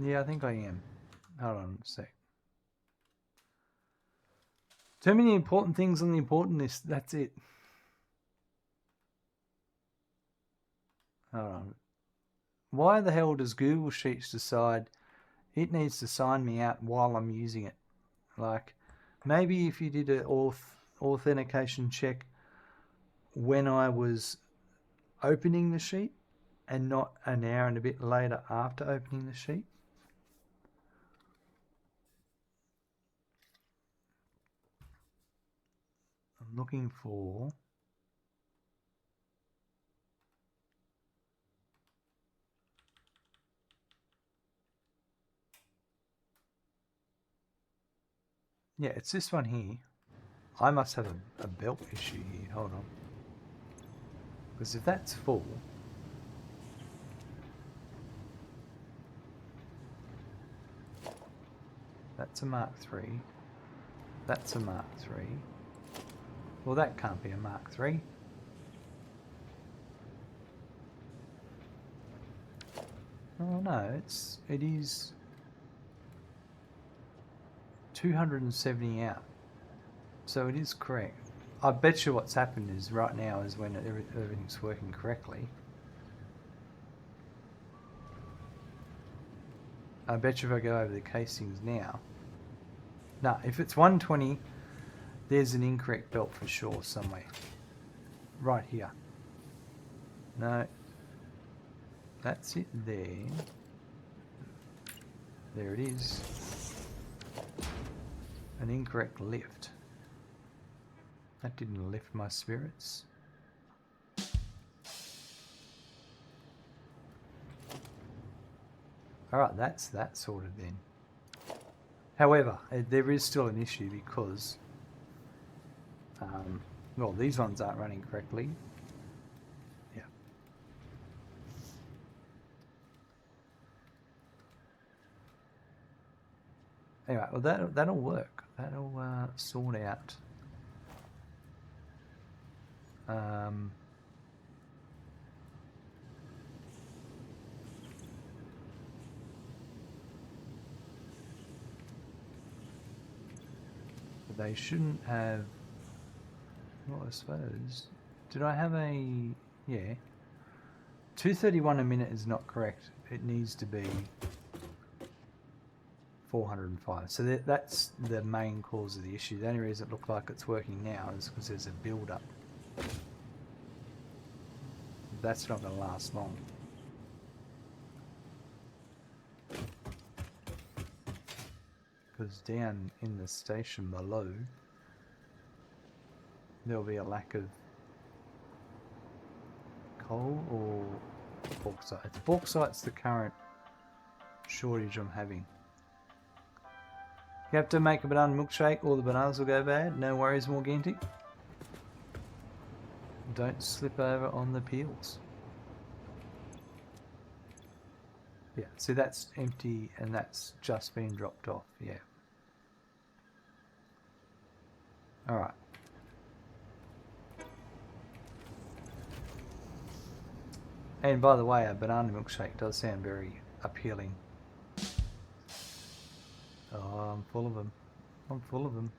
Yeah, I think I am. Hold on a sec. Too many important things on the important list. That's it. Hold on. Why the hell does Google Sheets decide it needs to sign me out while I'm using it? Like, maybe if you did an authentication check when I was opening the sheet and not an hour and a bit later after opening the sheet. I'm looking for... Yeah, it's this one here. I must have a belt issue here. Hold on. Because if that's full... That's a Mark III. That's a Mark III. Well, that can't be a Mark III. Oh no, it is 270 out. So it is correct. I bet you what's happened is right now is when everything's working correctly. I bet you if I go over the casings now. No, if it's 120, there's an incorrect belt for sure somewhere. Right here. No. That's it there. There it is. An incorrect lift. That didn't lift my spirits. Alright, that's that sorted then. However, there is still an issue because, well, these ones aren't running correctly. Yeah. Anyway, well, that'll work. That'll sort out. They shouldn't have... Well, I suppose... Did I have a... Yeah. 231 a minute is not correct. It needs to be 405. So that's the main cause of the issue. The only reason it looked like it's working now is because there's a build-up. That's not going to last long. Because down in the station below, there'll be a lack of coal or bauxite. Bauxite's the current shortage I'm having. You have to make a banana milkshake or the bananas will go bad. No worries, Morganti. Don't slip over on the peels. Yeah, see that's empty and that's just been dropped off, yeah. Alright. And by the way, a banana milkshake does sound very appealing. Oh, I'm full of them. I'm full of them.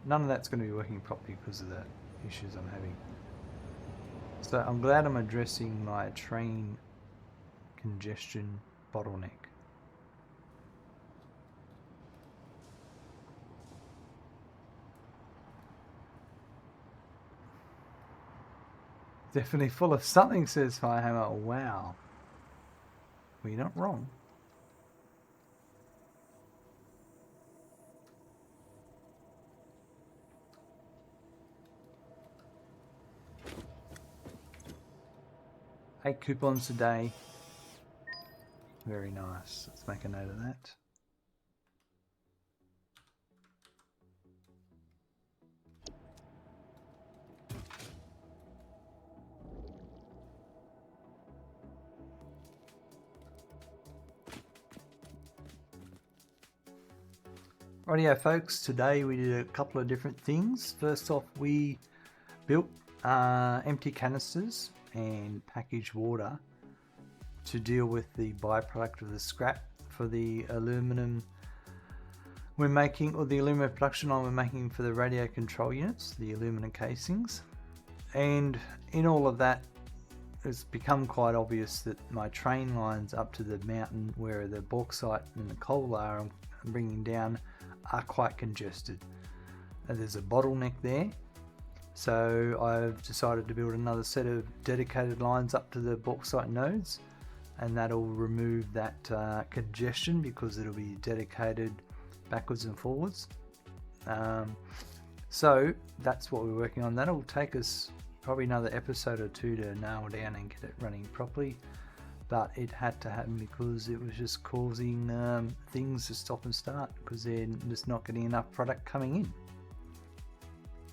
None of that's going to be working properly because of the issues I'm having. So I'm glad I'm addressing my train congestion bottleneck. Definitely full of something, says Firehammer. Wow. Well, you're not wrong. Eight coupons a day. Very nice. Let's make a note of that. Rightio folks, today we did a couple of different things. First off, we built empty canisters and packaged water to deal with the byproduct of the scrap for the aluminum we're making, or the aluminum production line we're making for the radio control units, the aluminum casings. And in all of that, it's become quite obvious that my train lines up to the mountain where the bauxite and the coal are I'm bringing down are quite congested. And there's a bottleneck there, so I've decided to build another set of dedicated lines up to the bauxite nodes, and that'll remove that congestion because it'll be dedicated backwards and forwards. So that's what we're working on. That'll take us probably another episode or two to nail down and get it running properly, but it had to happen because it was just causing things to stop and start because they're just not getting enough product coming in.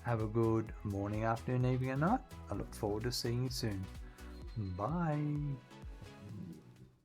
Have a good morning, afternoon, evening and night. I look forward to seeing you soon. Bye.